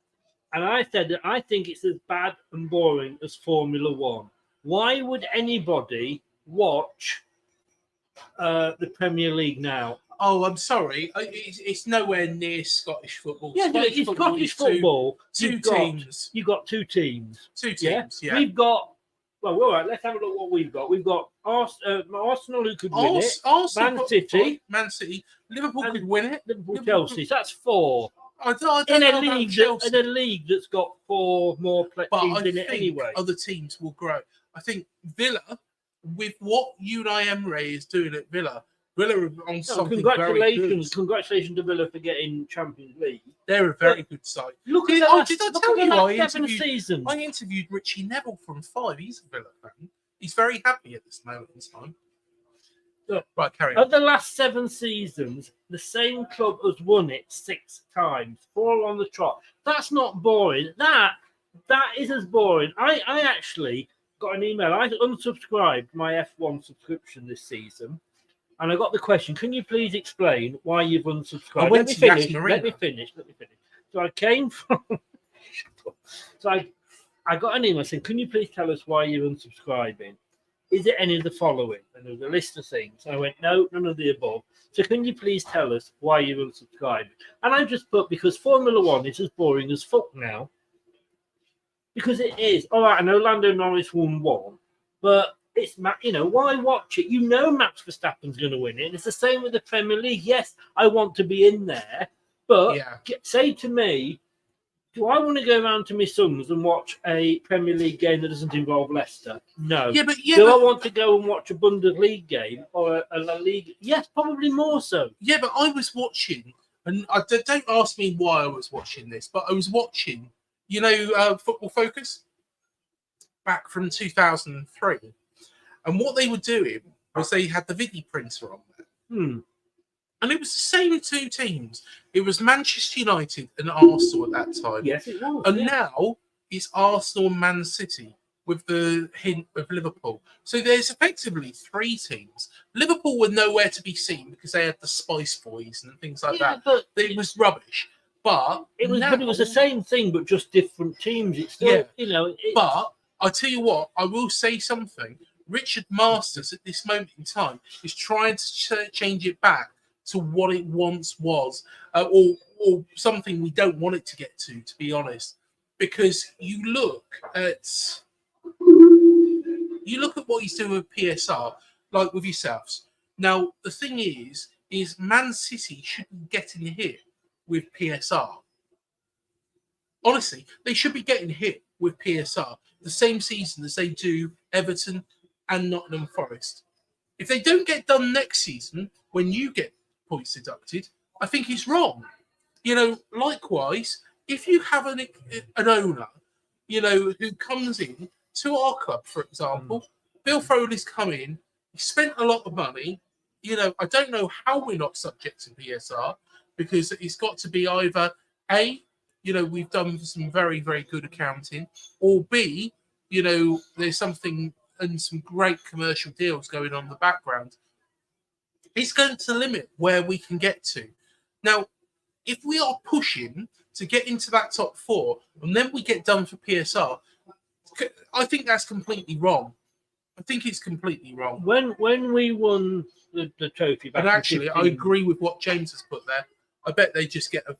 And I said that I think it's as bad and boring as Formula 1. Why would anybody watch the Premier League now? Oh, I'm sorry. It's nowhere near Scottish football. Yeah, Scottish football. Two teams. You've got 2 teams. 2 teams, yeah. We've got, well, all right, let's have a look what we've got. We've got Arsenal who could win it. Man City. Liverpool could win it. Liverpool, Chelsea. So that's 4. I don't in know a league that's got 4 more teams in it anyway. Other teams will grow. I think Villa, with what Unai Emery is doing at Villa are on something very good. Congratulations to Villa for getting Champions League. They're a very good side. Look at that. I interviewed Richie Neville from 5. He's a Villa fan. He's very happy at this moment in time. Look, right, carry on. Of the last 7 seasons, the same club has won it 6 times, 4 on the trot. That's not boring. That is as boring. I actually got an email. I unsubscribed my F1 subscription this season, and I got the question: can you please explain why you've unsubscribed? Let me finish. So I came from. So I got an email saying, "Can you please tell us why you're unsubscribing? Is it any of the following?" And there was a list of things. I went, no, none of the above. So can you please tell us why you're unsubscribing? And I just put, because Formula 1 is as boring as fuck now. Because it is. All right, I know Lando Norris won 1, but it's, why watch it? Max Verstappen's going to win it. And it's the same with the Premier League. Yes, I want to be in there, but say to me, do I want to go around to my sons and watch a Premier League game that doesn't involve Leicester? No. Do I want to go and watch a Bundesliga game or a La Liga? Yes, probably more so. Yeah, but I was watching, and don't ask me why I was watching this, but I was watching, Football Focus back from 2003. And what they were doing was they had the video printer on there. And it was the same 2 teams. It was Manchester United and Arsenal at that time. Yes, it was. And now is Arsenal and Man City, with the hint of Liverpool. So there's effectively 3 teams. Liverpool were nowhere to be seen because they had the Spice Boys and things like that. But it was rubbish. But it was the same thing, but just different teams. It's still, But I tell you what, I will say something. Richard Masters at this moment in time is trying to change it back to what it once was, or something we don't want it to get to be honest. Because you look at what he's doing with PSR, like with yourselves. Now, the thing is Man City should be getting hit with PSR. Honestly, they should be getting hit with PSR the same season as they do Everton and Nottingham Forest. If they don't get done next season, when you get points deducted, I think it's wrong. Likewise, if you have an owner, who comes in to our club, for example, Bill Foley's come in, he spent a lot of money. I don't know how we're not subject to PSR, because it's got to be either A, we've done some very, very good accounting, or B, there's something and some great commercial deals going on in the background. It's going to limit where we can get to. Now, if we are pushing to get into that top 4 and then we get done for PSR, I think that's completely wrong. I think it's completely wrong. When we won the trophy back, and actually, I agree with what James has put there. I bet they just get a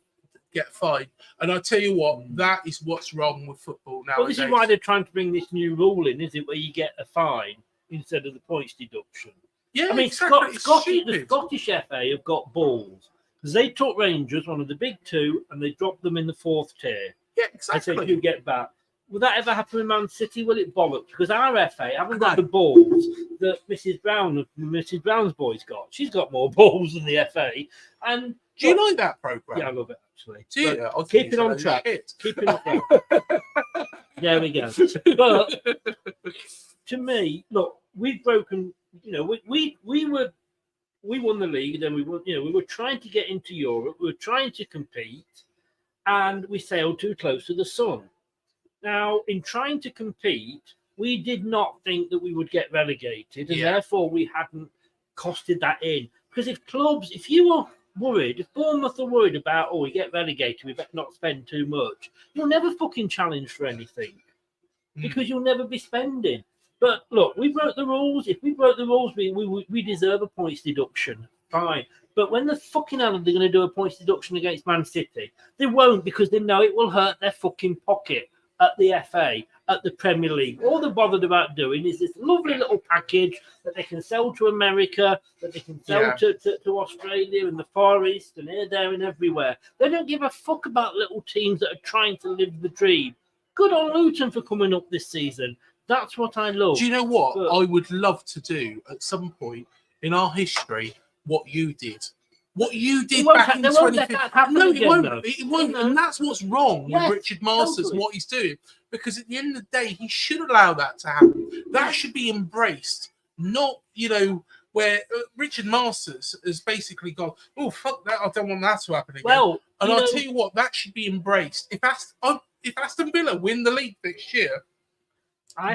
fine. And I tell you what, that is what's wrong with football now. Well, this is why they're trying to bring this new rule in, is it, where you get a fine instead of the points deduction? Yeah, I mean, exactly. the Scottish FA have got balls, because they took Rangers, one of the big 2, and they dropped them in the 4th tier. Yeah, exactly. I said, you get back. Will that ever happen with Man City? Will it bollocks? Because our FA haven't got the balls that Mrs. Brown's boys got. She's got more balls than the FA. And do you like that programme? Yeah, I love it, actually. Do you? Keep it on track. Keep it on track. There we go. But to me, look, we've broken. We won the league, then we were trying to get into Europe. We were trying to compete, and we sailed too close to the sun. Now, in trying to compete, we did not think that we would get relegated, and therefore we hadn't costed that in. Because if you were worried, if Bournemouth are worried about, we get relegated, we better not spend too much, you'll never fucking challenge for anything, because you'll never be spending. But look, we broke the rules. If we broke the rules, we deserve a points deduction. Fine. But when the fucking hell are they going to do a points deduction against Man City? They won't, because they know it will hurt their fucking pocket at the FA, at the Premier League. All they're bothered about doing is this lovely little package that they can sell to America, that they can sell to Australia and the Far East and here, there and everywhere. They don't give a fuck about little teams that are trying to live the dream. Good on Luton for coming up this season. That's what I love. Do you know what I would love to do at some point in our history? What you did. What you did back in 2015. No, it won't. It won't. And that's what's wrong with Richard Masters and what he's doing. Because at the end of the day, he should allow that to happen. That should be embraced. Not, where Richard Masters has basically gone, oh, fuck that. I don't want that to happen again. Well, and I'll tell you what, that should be embraced. If Aston Villa win the league next year,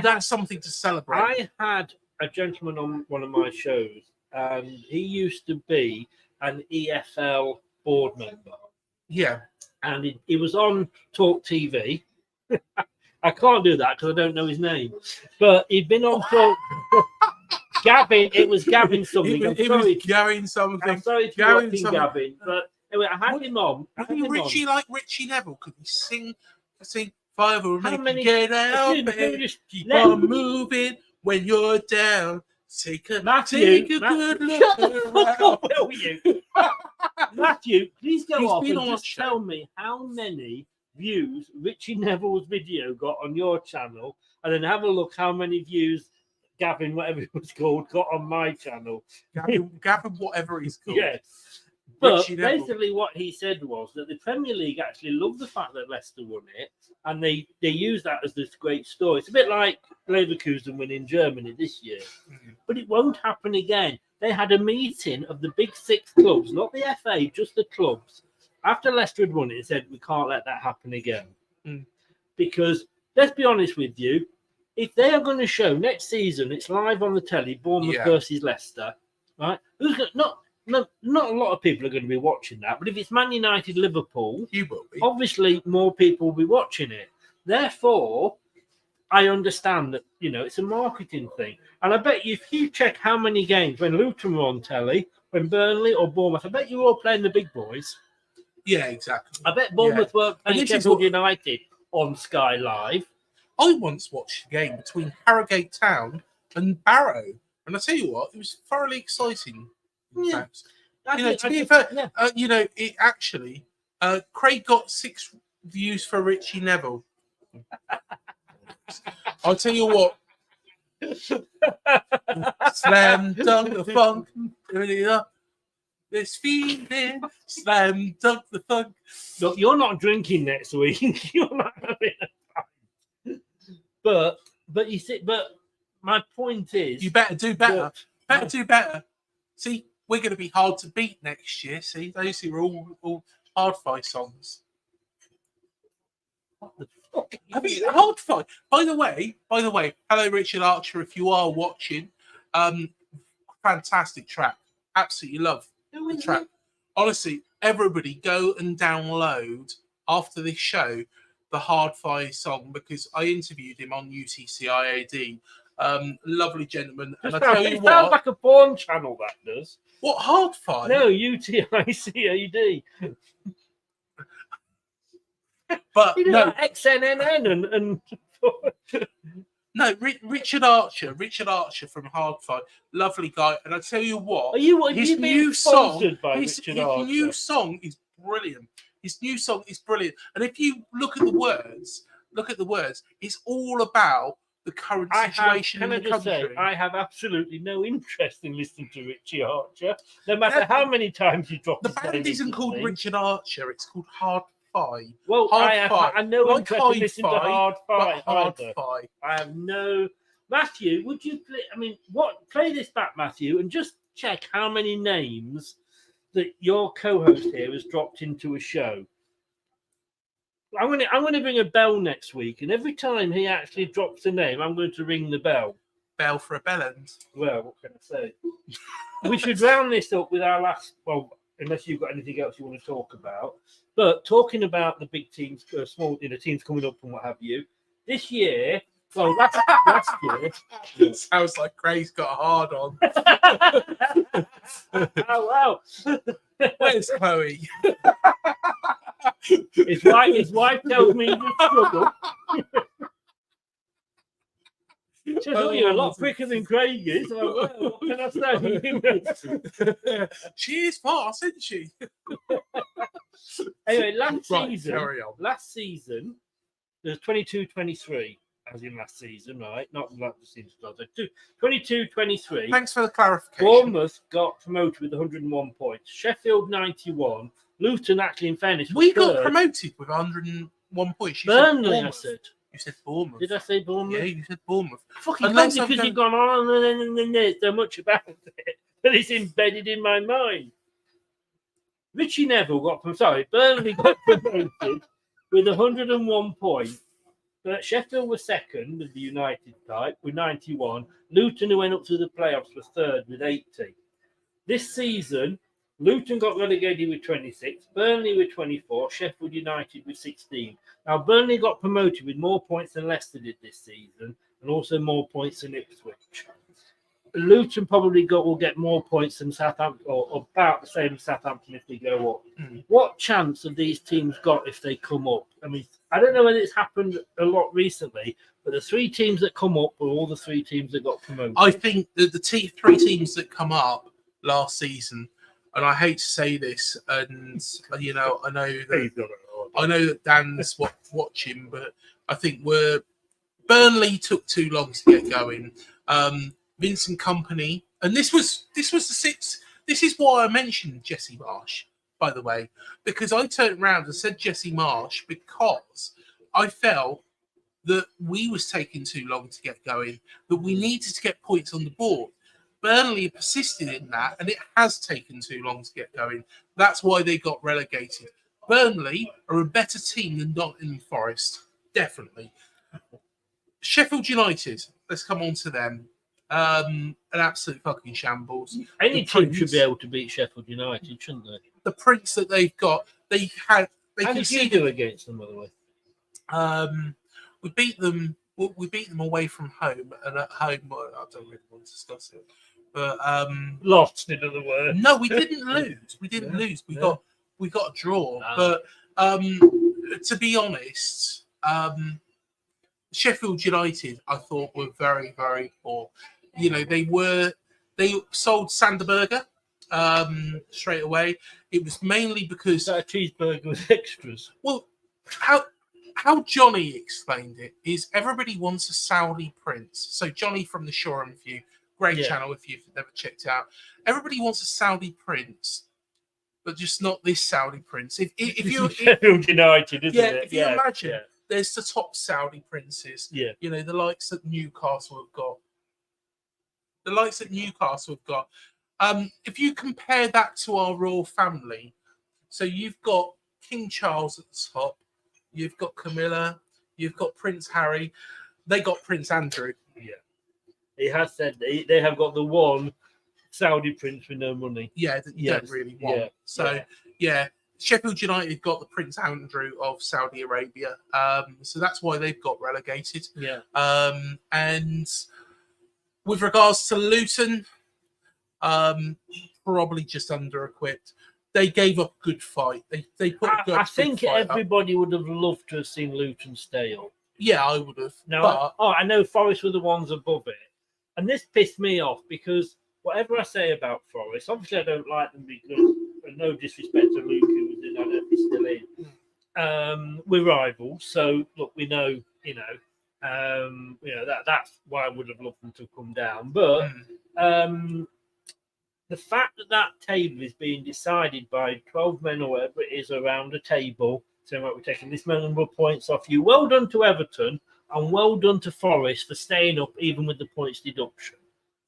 that's something to celebrate. I had a gentleman on one of my shows, and he used to be an EFL board member. Yeah. And he was on Talk TV. I can't do that because I don't know his name. But he'd been on Talk... Gavin, it was Gavin something. It was Gavin something. I'm sorry to Gavin something. Gavin, but anyway, I had him on. Richie like Richie Neville? Could he sing Five will make you get out, baby. Keep on moving when you're down. Take a good look around. Matthew, please go off and just tell me how many views Richie Neville's video got on your channel, and then have a look how many views Gavin, whatever it was called, got on my channel. Gavin, whatever he's called. Yes. But basically what he said was that the Premier League actually loved the fact that Leicester won it, and they use that as this great story. It's a bit like Leverkusen winning Germany this year. But it won't happen again. They had a meeting of the big 6 clubs, not the FA, just the clubs. After Leicester had won it, they said, we can't let that happen again. Because let's be honest with you. If they are going to show next season, it's live on the telly, Bournemouth versus Leicester, right? Not a lot of people are going to be watching that, but if it's Man United, Liverpool, You will be. obviously more people will be watching it. Therefore, I understand that, it's a marketing thing. And I bet you, if you check how many games, when Luton were on telly, when Burnley or Bournemouth, I bet you were all playing the big boys. Yeah, exactly. I bet Bournemouth were playing Sheffield United on Sky Live. I once watched a game between Harrogate Town and Barrow, and I tell you what, it was thoroughly exciting. Yeah. It actually, Craig got 6 views for Richie Neville. I'll tell you what. Slam dunk the funk. This feeling. Slam dunk the funk. Look, you're not drinking next week. You're not having a time. But you see, but my point is, you better do better. Do better. See, we're going to be hard to beat next year. See, those who are all hard fight songs. What the fuck? Hard fight. By the way, hello Richard Archer. If you are watching, fantastic track. Absolutely love the track. Honestly, everybody go and download after this show the Hard Fight song, because I interviewed him on UTCIAD. Lovely gentleman. And I tell you what, sounds like a porn channel, that does. What, Hard Fight? No, UTICAD. But no, XNNN and no, Richard Archer from Hard Fight, lovely guy. And I tell you what, his new song is brilliant. His new song is brilliant. And if you look at the words, it's all about the current situation in the country. I have absolutely no interest in listening to Richie Archer, no matter how many times you drop the band isn't called Richard Archer, it's called Hard Fight. Well, I have no interest in listening to Hard Fight. I have no. Matthew, would you play this back, Matthew, and just check how many names that your co-host here has dropped into a show. I'm going to ring a bell next week, and every time he actually drops a name, I'm going to ring the bell. Bell for a bellend. Well, what can I say? We should round this up with our last. Well, unless you've got anything else you want to talk about. But talking about the big teams, small teams coming up and what have you. This year, well, last year. It sounds like Craig's got a hard on. Oh wow! Where's Chloe? His wife tells me to struggle. She says, "Oh, you're a lot quicker than Craig is." I'm like, well, what can I say? She is fast, isn't she? Anyway, last season, there's 22-23, as in last season, right? Not like the season started. 22-23. Thanks for the clarification. Bournemouth got promoted with 101 points. Sheffield 91. Luton, actually, in fairness, got promoted with 101 points. Burnley, I said. You said Bournemouth. Did I say Bournemouth? Yeah, you said Bournemouth. Fucking because you've gone on and there's so much about it that it's embedded in my mind. Richie Neville Burnley got promoted with 101 points. But Sheffield was second with the United type with 91. Luton, who went up to the playoffs, was third with 80. This season, Luton got relegated with 26, Burnley with 24, Sheffield United with 16. Now, Burnley got promoted with more points than Leicester did this season, and also more points than Ipswich. Luton probably will get more points than Southampton, or about the same as Southampton if they go up. What chance have these teams got if they come up? I mean, I don't know whether it's happened a lot recently, but the 3 teams that come up were all the 3 teams that got promoted. I think that the 3 teams that come up last season, and I hate to say this, and I know that Dan's watching, but I think Burnley took too long to get going. Vincent Kompany, and this was the 6th. This is why I mentioned Jesse Marsh, by the way, because I turned around and said Jesse Marsh because I felt that we was taking too long to get going, that we needed to get points on the board. Burnley persisted in that, and it has taken too long to get going. That's why they got relegated. Burnley are a better team than Nottingham Forest, definitely. Sheffield United. Let's come on to them. An absolute fucking shambles. Any The team Prince- should be able to beat Sheffield United, shouldn't they? The prints that they've got, they How did you conceded. do against them, by the way? We beat them. We beat them away from home, and at home, well, I don't really want to discuss it. But Lost, in other words. no, we didn't lose. We didn't lose. We got a draw. Ah. But to be honest, Sheffield United, I thought, were very, very poor. You know, they sold Sanderberger straight away. It was mainly because Is that a cheeseburger with extras? well, how Johnny explained it is everybody wants a Saudi prince. So Johnny from the Shoreham View, great channel if you've never checked it out. Everybody wants a Saudi prince, but just not this Saudi prince. If you Sheffield United, isn't it? if you imagine, there's the top Saudi princes. Yeah. You know, the likes that Newcastle have got. If you compare that to our royal family, so you've got King Charles at the top, you've got Camilla, you've got Prince Harry, they got Prince Andrew. Yeah. He has said they have got the one Saudi prince with no money. Yeah, that you don't really want. Yeah. So, yeah, Sheffield United got the Prince Andrew of Saudi Arabia. So that's why they've got relegated. Yeah. And with regards to Luton, probably just under-equipped. They gave up a good fight. They put a good I think fight up. everybody would have loved to have seen Luton stay up. Yeah, I would have. Now, I know Forest were the ones above it. And this pissed me off because whatever I say about Forest, obviously I don't like them because, no disrespect to Luke, who was in, I don't know if he's still in. We're rivals, so look, we know, that's why I would have loved them to come down. But the fact that table is being decided by 12 men or whatever it is around a table, saying, right, we're taking this number of points off you. Well done to Everton and well done to Forest for staying up even with the points deduction.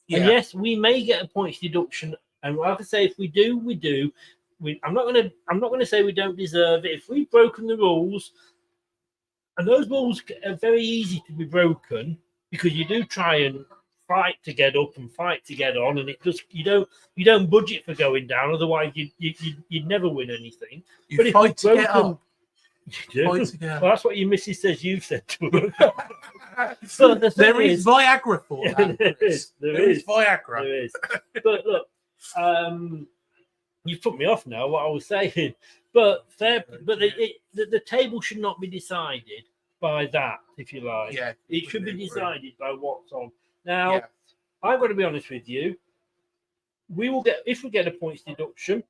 Yeah. And yes, we may get a points deduction. And like I say, if we do, we do. I'm not going to say we don't deserve it. If we've broken the rules, and those rules are very easy to be broken because you do try and fight to get up and fight to get on, and it just you don't budget for going down. Otherwise, you'd never win anything. But if fight to get up. Well, that's what your missus says you've said to her. So there is Viagra for that. There is Viagra. There is. But look, you've put me off now. What I was saying, but the table should not be decided by that, if you like. Yeah, it should be decided by what's on. Now, I've got to be honest with you. We will get if we get a points deduction.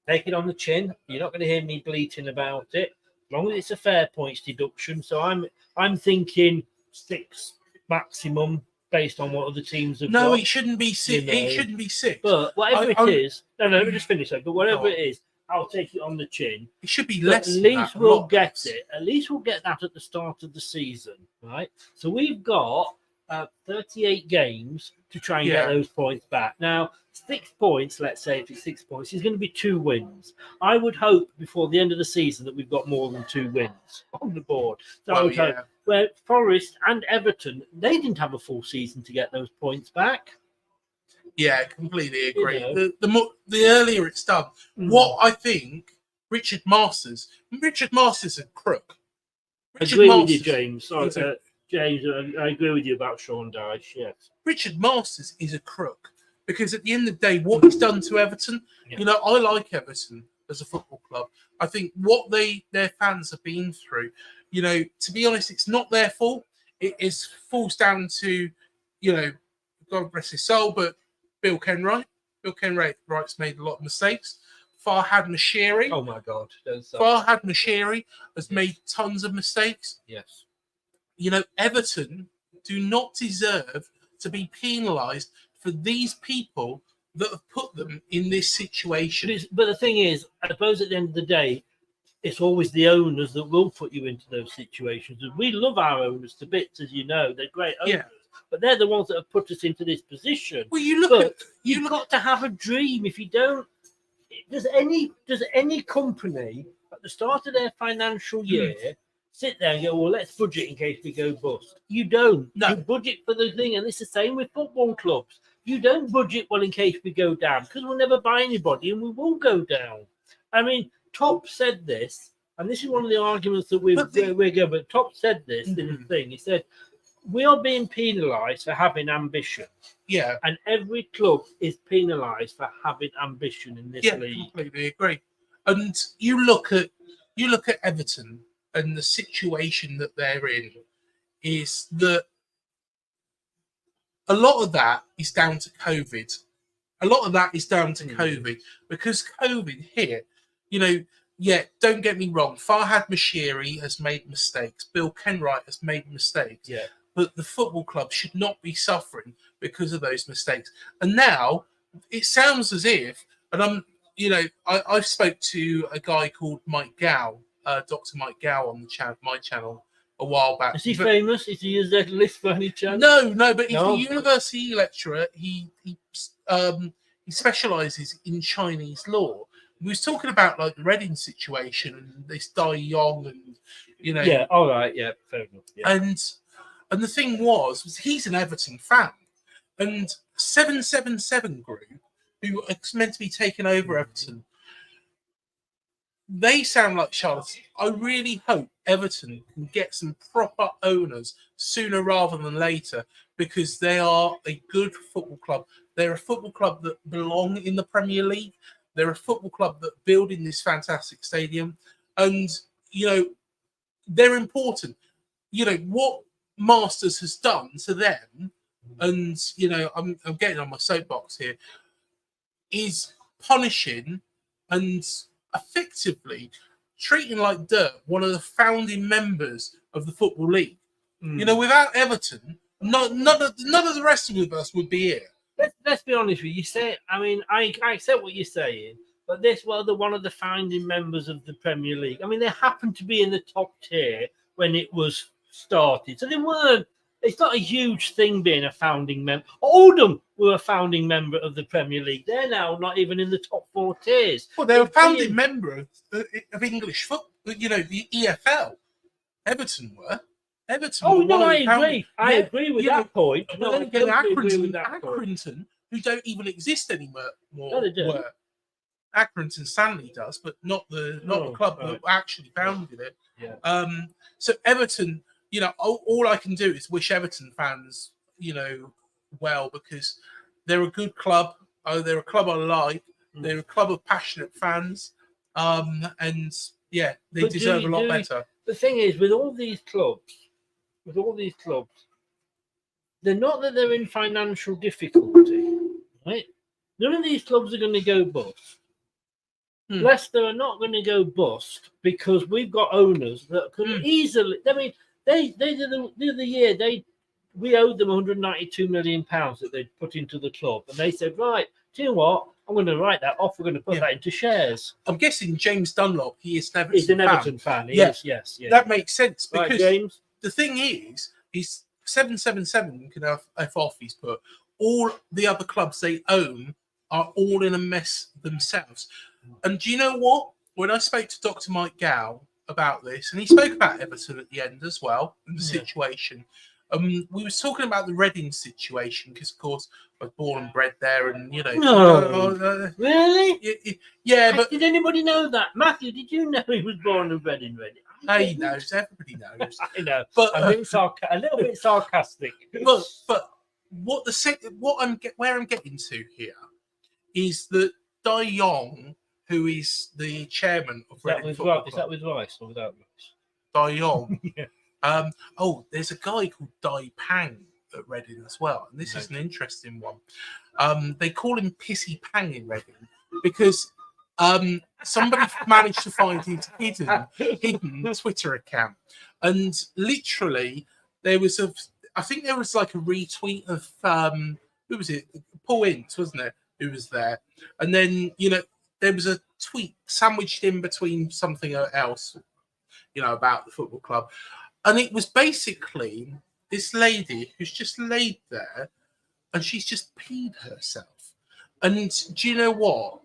Take it on the chin. You're not going to hear me bleating about it. As long as it's a fair points deduction. So I'm thinking 6 maximum based on what other teams have got. No, it shouldn't be 6. It shouldn't be 6. But whatever it is, let me just finish that. But whatever it is, I'll take it on the chin. It should be less. At least we'll get it. At least we'll get that at the start of the season, right? So we've got 38 games to try and get those points back. Now, 6 points, let's say if it's 6 points, is going to be 2 wins. I would hope before the end of the season that we've got more than 2 wins on the board. So I would hope where Forest and Everton, they didn't have a full season to get those points back. Yeah, completely agree. The earlier it's done, what I think Richard Masters is a crook. I agree with you, James. Sorry, James, I agree with you about Sean Dyche, yes. Richard Masters is a crook because at the end of the day, what he's done to Everton, I like Everton as a football club. I think what their fans have been through, to be honest, it's not their fault. It falls down to, God rest his soul, but Bill Kenwright. Bill Kenwright's made a lot of mistakes. Farhad Moshiri. Oh my God. Farhad Moshiri has made tons of mistakes. Yes. Everton do not deserve to be penalised for these people that have put them in this situation. But the thing is, I suppose at the end of the day, it's always the owners that will put you into those situations. And we love our owners to bits, as you know. They're great owners. But they're the ones that have put us into this position. Well, you've got to have a dream. If you don't, does any company at the start of their financial year sit there and go, well, let's budget in case we go bust. You don't. No. You budget for the thing, and it's the same with football clubs. You don't budget well in case we go down because we'll never buy anybody and we will go down. I mean, Top said this, and this is one of the arguments that we're going. But Top said this in the thing. He said, we are being penalised for having ambition. Yeah. And every club is penalised for having ambition in this league. Yeah, completely agree. And you look at Everton and the situation that they're in is that a lot of that is down to COVID. A lot of that is down to COVID because COVID hit, don't get me wrong. Farhad Moshiri has made mistakes. Bill Kenwright has made mistakes. Yeah. But the football club should not be suffering because of those mistakes. And now it sounds as if, and I spoke to a guy called Mike Gow, Dr. Mike Gow on my channel a while back. Is he famous? Is he a list for any chance? No, but he's a university lecturer. He specialises in Chinese law. We was talking about like the Reading situation and this Dai Yong and Yeah, all right, yeah, fair enough. Yeah. And the thing was he's an Everton fan, and 777 Group, who are meant to be taking over Everton, they sound like charlatans. I really hope Everton can get some proper owners sooner rather than later because they are a good football club. They're a football club that belong in the Premier League. They're a football club that build in this fantastic stadium, and they're important. What Masters has done to them, and I'm getting on my soapbox here, is punishing and effectively treating like dirt one of the founding members of the Football League. Without Everton, none of the rest of us would be here. Let's be honest with you. You say, I mean, I accept what you're saying, but this was one of the founding members of the Premier League. I mean, they happened to be in the top tier when it was started, so they weren't. It's not a huge thing being a founding member. Oldham were a founding member of the Premier League. They're now not even in the top 4 tiers. Well, they're a founding member of English football. The EFL. Everton were. I agree. I agree with that point. But then again, Accrington, who don't even exist anymore, were. Accrington Stanley does, but not the club that actually founded it. Yeah. So Everton, all I can do is wish Everton fans, well, because they're a good club. They're a club I like. They're a club of passionate fans, and they deserve a lot better. The thing is, with all these clubs, they're not that they're in financial difficulty, right? None of these clubs are going to go bust. Leicester are not going to go bust because we've got owners that can easily. I mean, they the other year we owed them 192 million pounds that they'd put into the club, and they said, right, do you know what? I'm going to write that off. We're going to put that into shares. I'm guessing James Dunlop, he's an Everton fan. Yes. That makes sense because right, James. The thing is, he's 777 can have off. He's put all the other clubs they own are all in a mess themselves. And do you know what? When I spoke to Dr. Mike Gow about this, and he spoke about Everton at the end as well, and the situation. We was talking about the Reading situation because, of course, I was born and bred there, and really, yeah. But did anybody know that? Matthew, did you know he was born and bred in Reading? He knows. Everybody knows. I know, but a little bit sarcastic. But where I'm getting to here is that Dai Yong, who is the chairman of Reading Football Club. Is that with rice or without rice? Dai Yong. Yeah. There's a guy called Dai Pang at Reading as well, and this is an interesting one. They call him Pissy Pang in Reading because somebody managed to find his hidden Twitter account, and literally there was like a retweet of who was it? Paul Ince, wasn't it? Who was there, and then there was a tweet sandwiched in between something else, about the football club. And it was basically this lady who's just laid there and she's just peed herself. And do you know what?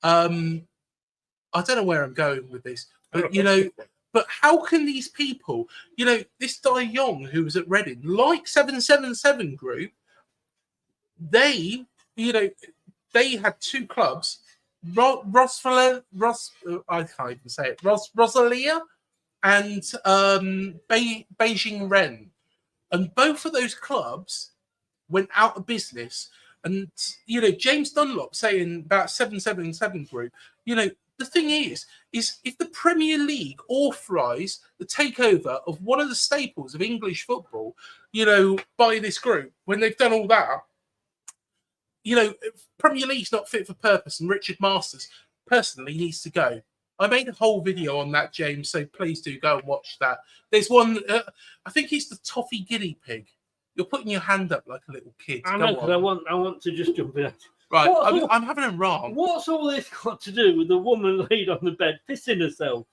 I don't know where I'm going with this, but But how can these people, this Di Young who was at Reading, like 777 Group, they had two clubs, Rosalia and Beijing Ren, and both of those clubs went out of business. And James Dunlop saying about 777 Group, the thing is if the Premier League authorised the takeover of one of the staples of English football, by this group, when they've done all that, Premier League's not fit for purpose, and Richard Masters personally needs to go. I made a whole video on that, James, so please do go and watch that. There's one, I think it's the toffee guinea pig. You're putting your hand up like a little kid. I know, because I want to just jump in. Right, I'm having a wrong. What's all this got to do with the woman laid on the bed pissing herself?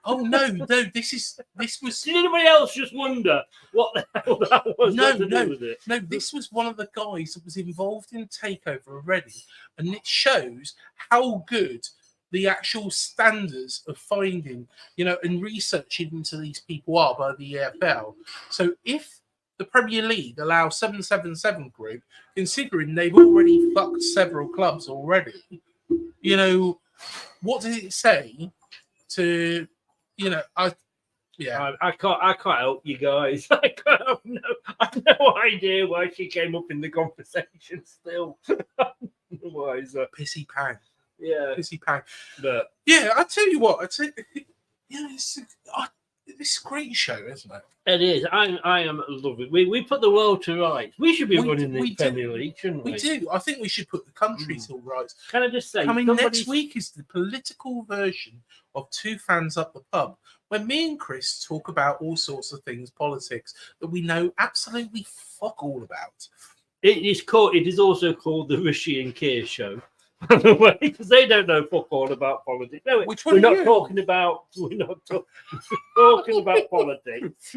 Oh no, this was. Did anybody else just wonder what the hell that was? No, to do with it? No, this was one of the guys that was involved in takeover already, and it shows how good the actual standards of finding, and researching into these people are by the EFL. So if the Premier League allows 777 Group, considering they've already fucked several clubs already, what does it say to, I can't help you guys. I have no idea why she came up in the conversation still. Otherwise, pissy pang. Yeah, pissy pang. But yeah, I tell you what, it's a great show, isn't it? It is. I am loving it. We put the world to rights. We should be running the Premier League, shouldn't we? We do. I think we should put the country to rights. Can I just say, next week is the political version of Two Fans Up the Pub, when me and Chris talk about all sorts of things, politics, that we know absolutely fuck all about. It is also called the Rishi and Keir show. By the way, because they don't know fuck all about politics. No, we're not talking about politics.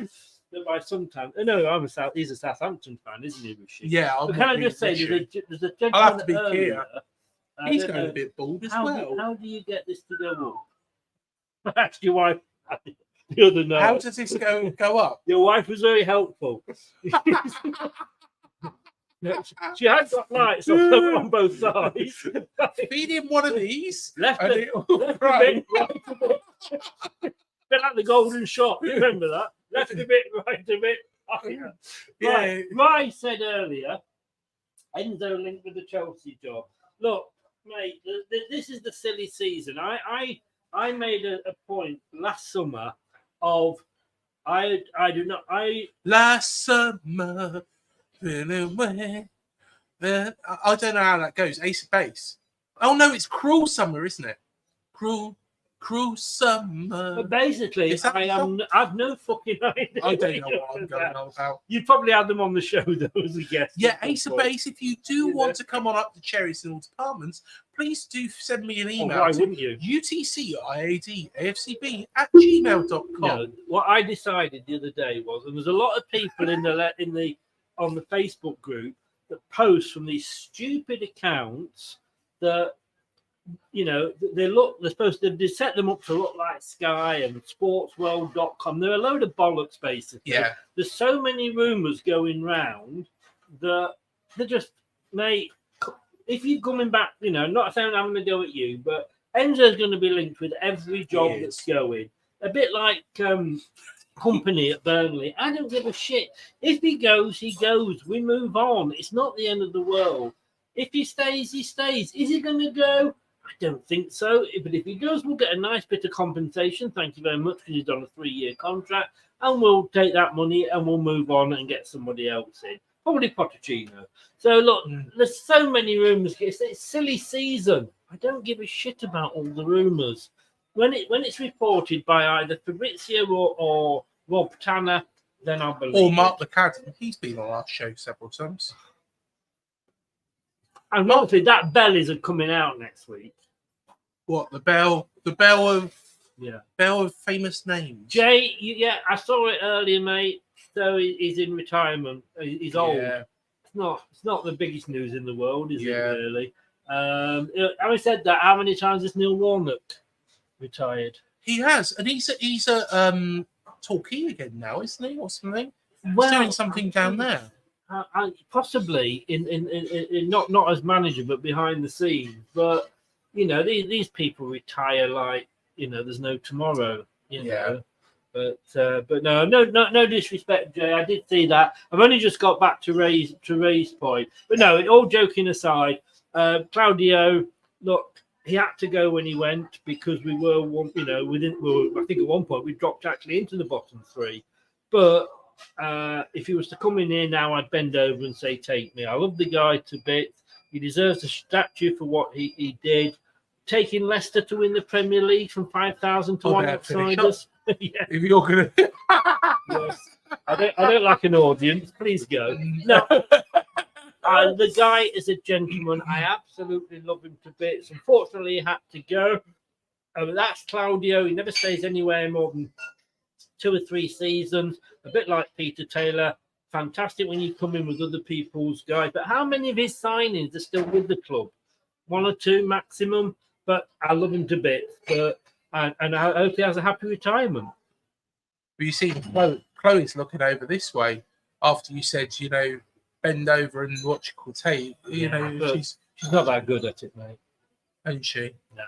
But by sometimes, no, he's a Southampton fan, isn't he, Rishi? Yeah. But can I just say, there's a gentleman. I'll have to be clear. He's going a bit bald as well. How do you get this to go up? I asked your wife the other night. How does this go up? Your wife was very helpful. She had got lights on both sides. Feed him one of these. Left a bit, right a bit. Bit like the golden shot. Remember that? Left a bit, right a bit. Yeah. Rye said earlier, Enzo linked with the Chelsea job. Look, mate, this is the silly season. I made a point last summer of last summer. I don't know how that goes. Ace of Base. Oh no, it's Cruel Summer, isn't it? Cruel Summer. But basically, I've no fucking idea. I don't know what I'm going on about. You probably had them on the show though as a guest. Yeah, Ace of Base. If you do want to come on up to Cherry Signal Departments, please do send me an email. Why wouldn't you? UTCIAD@gmail.com. No, what I decided the other day was, and there's a lot of people on the Facebook group that post from these stupid accounts that they're supposed to set them up to look like Sky and sportsworld.com. They're a load of bollocks, basically. Yeah. There's so many rumours going round that they're just, mate, if you're coming back, not saying I'm going to go at you, but Enzo's going to be linked with every job that's going. A bit like Company at Burnley. I don't give a shit. If he goes, he goes. We move on. It's not the end of the world. If he stays, he stays. Is he going to go? I don't think so. But if he does, we'll get a nice bit of compensation. Thank you very much, because he's on a 3-year contract. And we'll take that money and we'll move on and get somebody else in. Probably Pochettino. So, look, there's so many rumours. It's a silly season. I don't give a shit about all the rumours. When it's reported by either Fabrizio or Rob Tanner, then I'll believe Or Mark McAdam. He's been on our show several times. And obviously that bell is coming out next week. What, the bell of famous names? Jay, I saw it earlier, mate. So he's in retirement. He's old. Yeah. It's not the biggest news in the world, is it really? Having said that, how many times has Neil Warnock retired? He has, and he's a Torquay again now, isn't he, or something? Well, He's doing something down there. Possibly in not as manager, but behind the scenes. But you know, these people retire like, you know, there's no tomorrow. You know. But no disrespect, Jay. I did see that. I've only just got back to Ray's point. But no, all joking aside, Claudio, look, he had to go when he went because we were one, you know, I think at one point we dropped actually into the bottom three. But if he was to come in here now, I'd bend over and say, take me. I love the guy to bits. He deserves a statue for what he did. Taking Leicester to win the Premier League from 5,000 to one outsiders. Yeah. If you're gonna, Yes. I don't like an audience. Please go. No, the guy is a gentleman. I absolutely love him to bits. Unfortunately, he had to go. That's Claudio. He never stays anywhere more than 2 or 3 seasons. A bit like Peter Taylor. Fantastic when you come in with other people's guys. But how many of his signings are still with the club? 1 or 2 maximum. But I love him to bits. But and I hope he has a happy retirement. you see, Chloe's looking over this way after you said, you know, bend over and watch tape. You know, she's not that good at it, mate. Isn't she? No.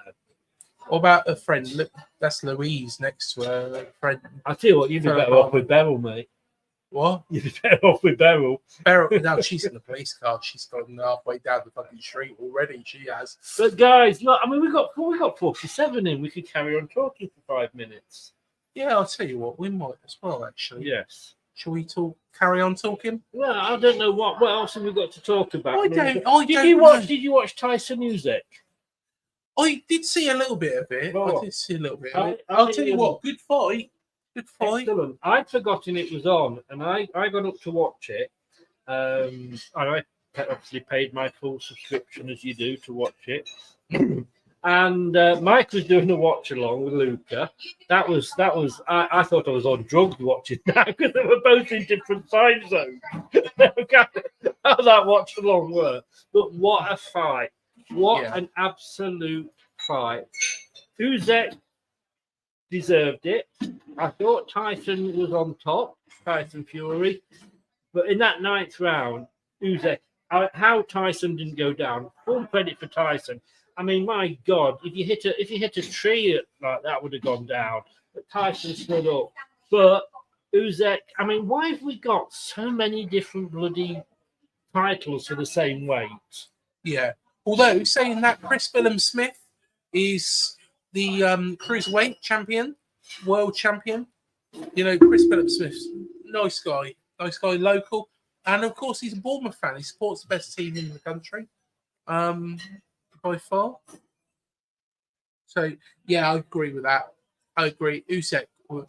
What about a friend? Look, that's Louise next to her friend. I tell you what, you'd be better off with Beryl, mate. What? You'd be better off with Beryl. Beryl, no, she's in the police car. She's gone halfway down the fucking street already. She has. But guys, look, I mean, we got 47 in. We could carry on talking for 5 minutes. Yeah, I'll tell you what, we might as well, actually. Yes. Shall we carry on talking? Well, I don't know what else have we got to talk about. Did you watch Tyson Music? I did see a little bit of it. Oh. I did see a little bit of it. I'll tell you what, good fight. Good fight. Excellent. I'd forgotten it was on, and I got up to watch it. And I obviously paid my full subscription, as you do, to watch it. And Mike was doing a watch along with Luca. That was. I thought I was on drugs watching that because they were both in different time zones. How that watch along worked. But what a fight! What an absolute fight! Uzek deserved it. I thought Tyson was on top, Tyson Fury, but in that 9th round, Uzek, how Tyson didn't go down. Full credit for Tyson. I mean, my God, if you hit a tree like that, would have gone down. But Tyson stood up. But Uzek, I mean, why have we got so many different bloody titles for the same weight? Yeah. Although saying that, Chris Smith is the cruiserweight champion, world champion. You know, Chris Smith's nice guy, local, and of course he's a Bournemouth fan. He supports the best team in the country, by far. So yeah, I agree with that. I agree. Usyk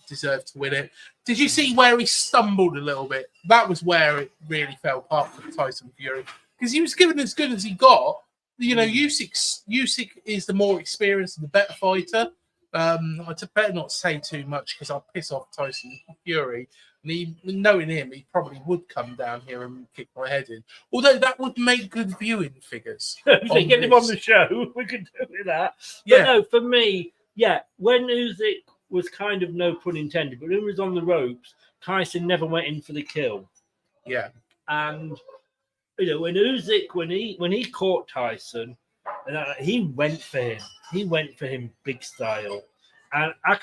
deserved to win it. Did you see where he stumbled a little bit? That was where it really fell apart for Tyson Fury because he was given as good as he got. You know, Usyk is the more experienced and the better fighter. I better not say too much because I'll piss off Tyson Fury. And knowing him, he probably would come down here and kick my head in. Although that would make good viewing figures. Get him on the show. We could do with that. Yeah. But no, for me, when Usyk was kind of, no pun intended, but when he was on the ropes, Tyson never went in for the kill. Yeah. And you know, when Usyk, when he caught Tyson, he went for him. He went for him big style. And I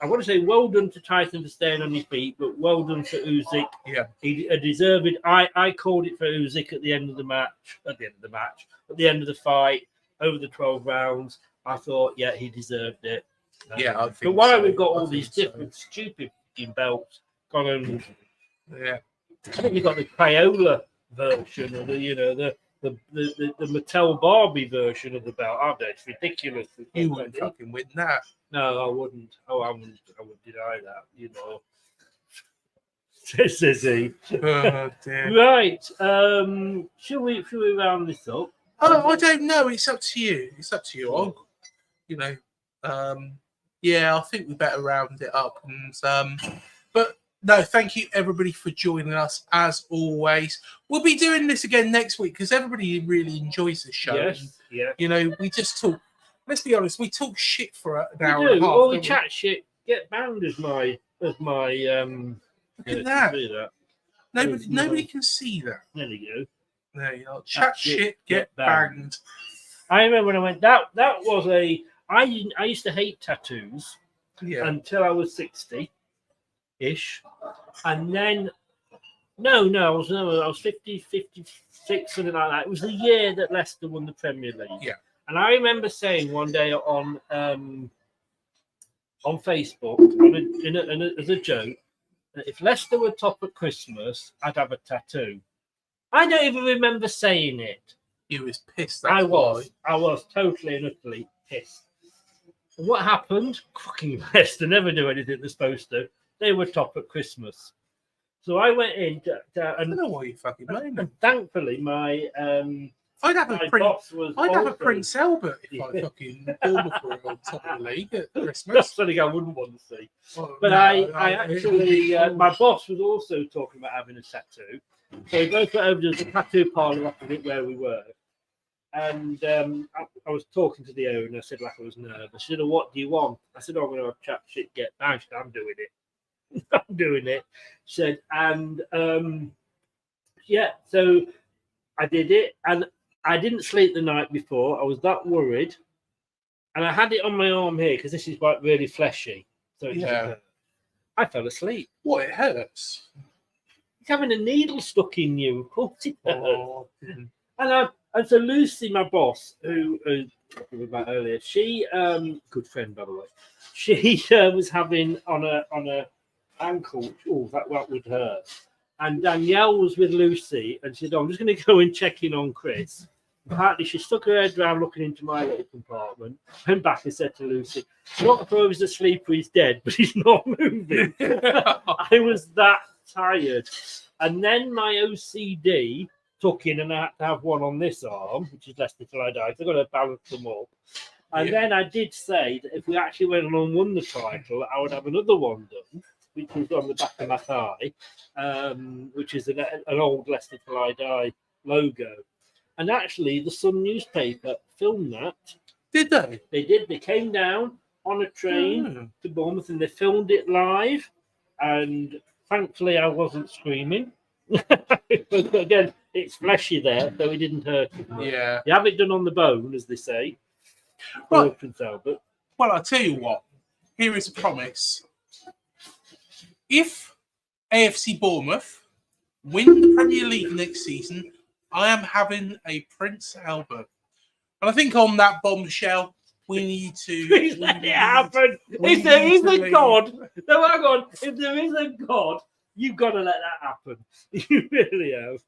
want to say well done to Tyson for staying on his feet, but well done for Usyk. Yeah. He deserved it. I called it for Usyk at the end of the fight, over the 12 rounds. I thought, he deserved it. Yeah, I think but why so. we've got all these different stupid belts gone on? Yeah. I think you've got the Crayola version of the Mattel Barbie version of the belt. I don't know, it's ridiculous. You wouldn't fucking win that. No, I wouldn't. Oh, I wouldn't deny that, you know. Says he. Oh dear. Right. Should we round this up? Oh, I don't know. It's up to you. Og. You know. I think we better round it up. And but no, thank you everybody for joining us as always. We'll be doing this again next week because everybody really enjoys the show. Yes. Yeah. You know, we just talk let's be honest, we talk shit for an We hour and do. a half. Or we don't chat shit, get banned as my Look at you that. see that. Nobody can see that. There you go. There you are. Chat shit, get banged. banged. I remember when I went. That was I used to hate tattoos Yeah. until I was 60-ish, and then I was 50, 56, something like that. It was the year that Leicester won the Premier League. Yeah. And I remember saying one day on Facebook as a joke that if Leicester were top at Christmas, I'd have a tattoo. I don't even remember saying it. You was pissed. I was totally and utterly pissed. And what happened? Fucking Leicester never do anything they're supposed to. They were top at Christmas. So I went in I don't know why you fucking moaning. and thankfully my I'd have a boss was I'd have a also- Prince Albert if I fucking Bournemouth were on top of the league at Christmas. That's something I wouldn't want to see. Oh, But no, I it would actually, be my boss was also talking about having a tattoo. So we both went over to the tattoo parlour opposite where we were. And I was talking to the owner. I said, like, I was nervous. She said, oh, what do you want? I said, oh, I'm going to have chat shit, get banged. She said, I'm doing it. I'm doing it. She said, and yeah, so I did it. And I didn't sleep the night before. I was that worried. And I had it on my arm here because this is like really fleshy. So it Yeah. I fell asleep. What, it hurts? It's having a needle stuck in you. Of course it hurts. Oh, And so Lucy, my boss, who talking about earlier, she good friend by the way, she was having on a ankle. Oh, that would hurt. And Danielle was with Lucy, and she said, oh, I'm just going to go and check in on Chris. Apparently, she stuck her head around looking into my little compartment, went back and said to Lucy, not sure he's asleep or he's dead, but he's not moving. I was that tired. And then my OCD took in, and I had to have one on this arm, which is Leicester till I die. So I've got to balance them up. And then I did say that if we actually went on and won the title, I would have another one done, which was on the back of my thigh, which is an old Leicester till I die logo. And actually, the Sun newspaper filmed that. did they? They did. They came down on a train to Bournemouth and they filmed it live. And thankfully, I wasn't screaming. But again, it's fleshy there, so it didn't hurt. Yeah. You have it done on the bone, as they say. Right. Prince Albert. Well, I'll tell you what. Here is a promise. If AFC Bournemouth win the Premier League next season, I am having a Prince Albert. And I think on that bombshell, we need to... Please let it happen. If there is a God, no, hang on. If there is a God, you've got to let that happen. You really have.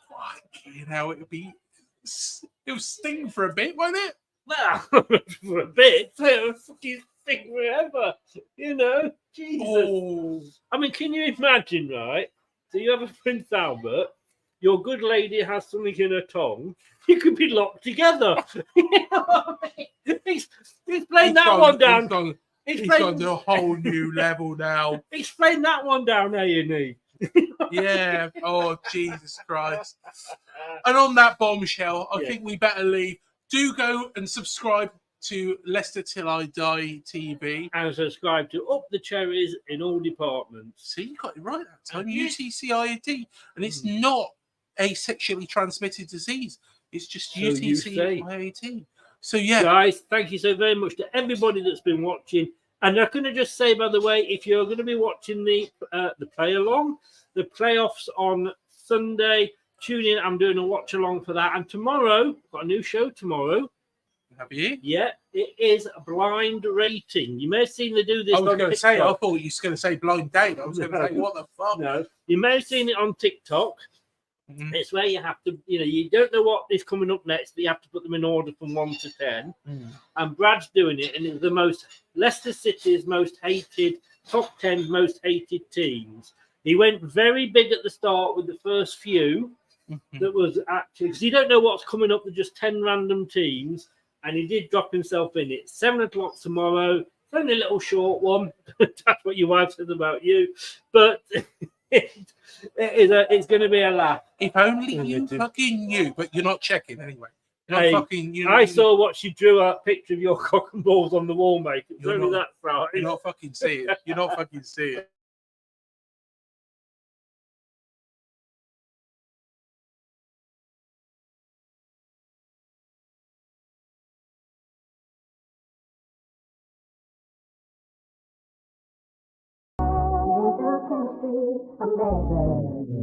Fucking hell, it would sting for a bit, won't it? Well, for a bit, it'll fucking sting forever. You know, Jesus. Oh. I mean, can you imagine, right? So you have a Prince Albert, your good lady has something in her tongue, you could be locked together. You know what I mean? Explain that one down. He's gone to a whole new level now. Explain that one down, A&E. Yeah. Oh, Jesus Christ. And on that bombshell, I think we better leave. Do go and subscribe to Leicester Till I Die TV. And subscribe to Up the Cherries in all departments. See, you got it right that time. UTCIAD. And it's not a sexually transmitted disease. It's just So UTCIAD. So, yeah. Guys, thank you so very much to everybody that's been watching. And I can just say, by the way, if you're going to be watching the play along, the playoffs on Sunday, tune in. I'm doing a watch along for that. And tomorrow, got a new show tomorrow. Have you? Yeah, it is blind rating. You may have seen they do this. I was on going to say, I TikTok. thought you were going to say blind date. I was going to say, what the fuck? No, you may have seen it on TikTok. Mm-hmm. It's where you have to, you don't know what is coming up next, but you have to put them in order from 1 to 10. And Brad's doing it, and it's the Leicester City's most hated, top 10 most hated teams. He went very big at the start with the first few. That was actually, because you don't know what's coming up with just 10 random teams, and he did drop himself in it. 7 o'clock tomorrow. It's only a little short one. That's what your wife said about you. But it's going to be a laugh. If only you fucking knew, but you're not checking anyway. You're Hey, not fucking. I saw what she drew a picture of your cock and balls on the wall, mate. It's You're only not- that far. You're not fucking see it. You're not fucking see it.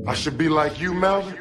I should be like you, Melvin.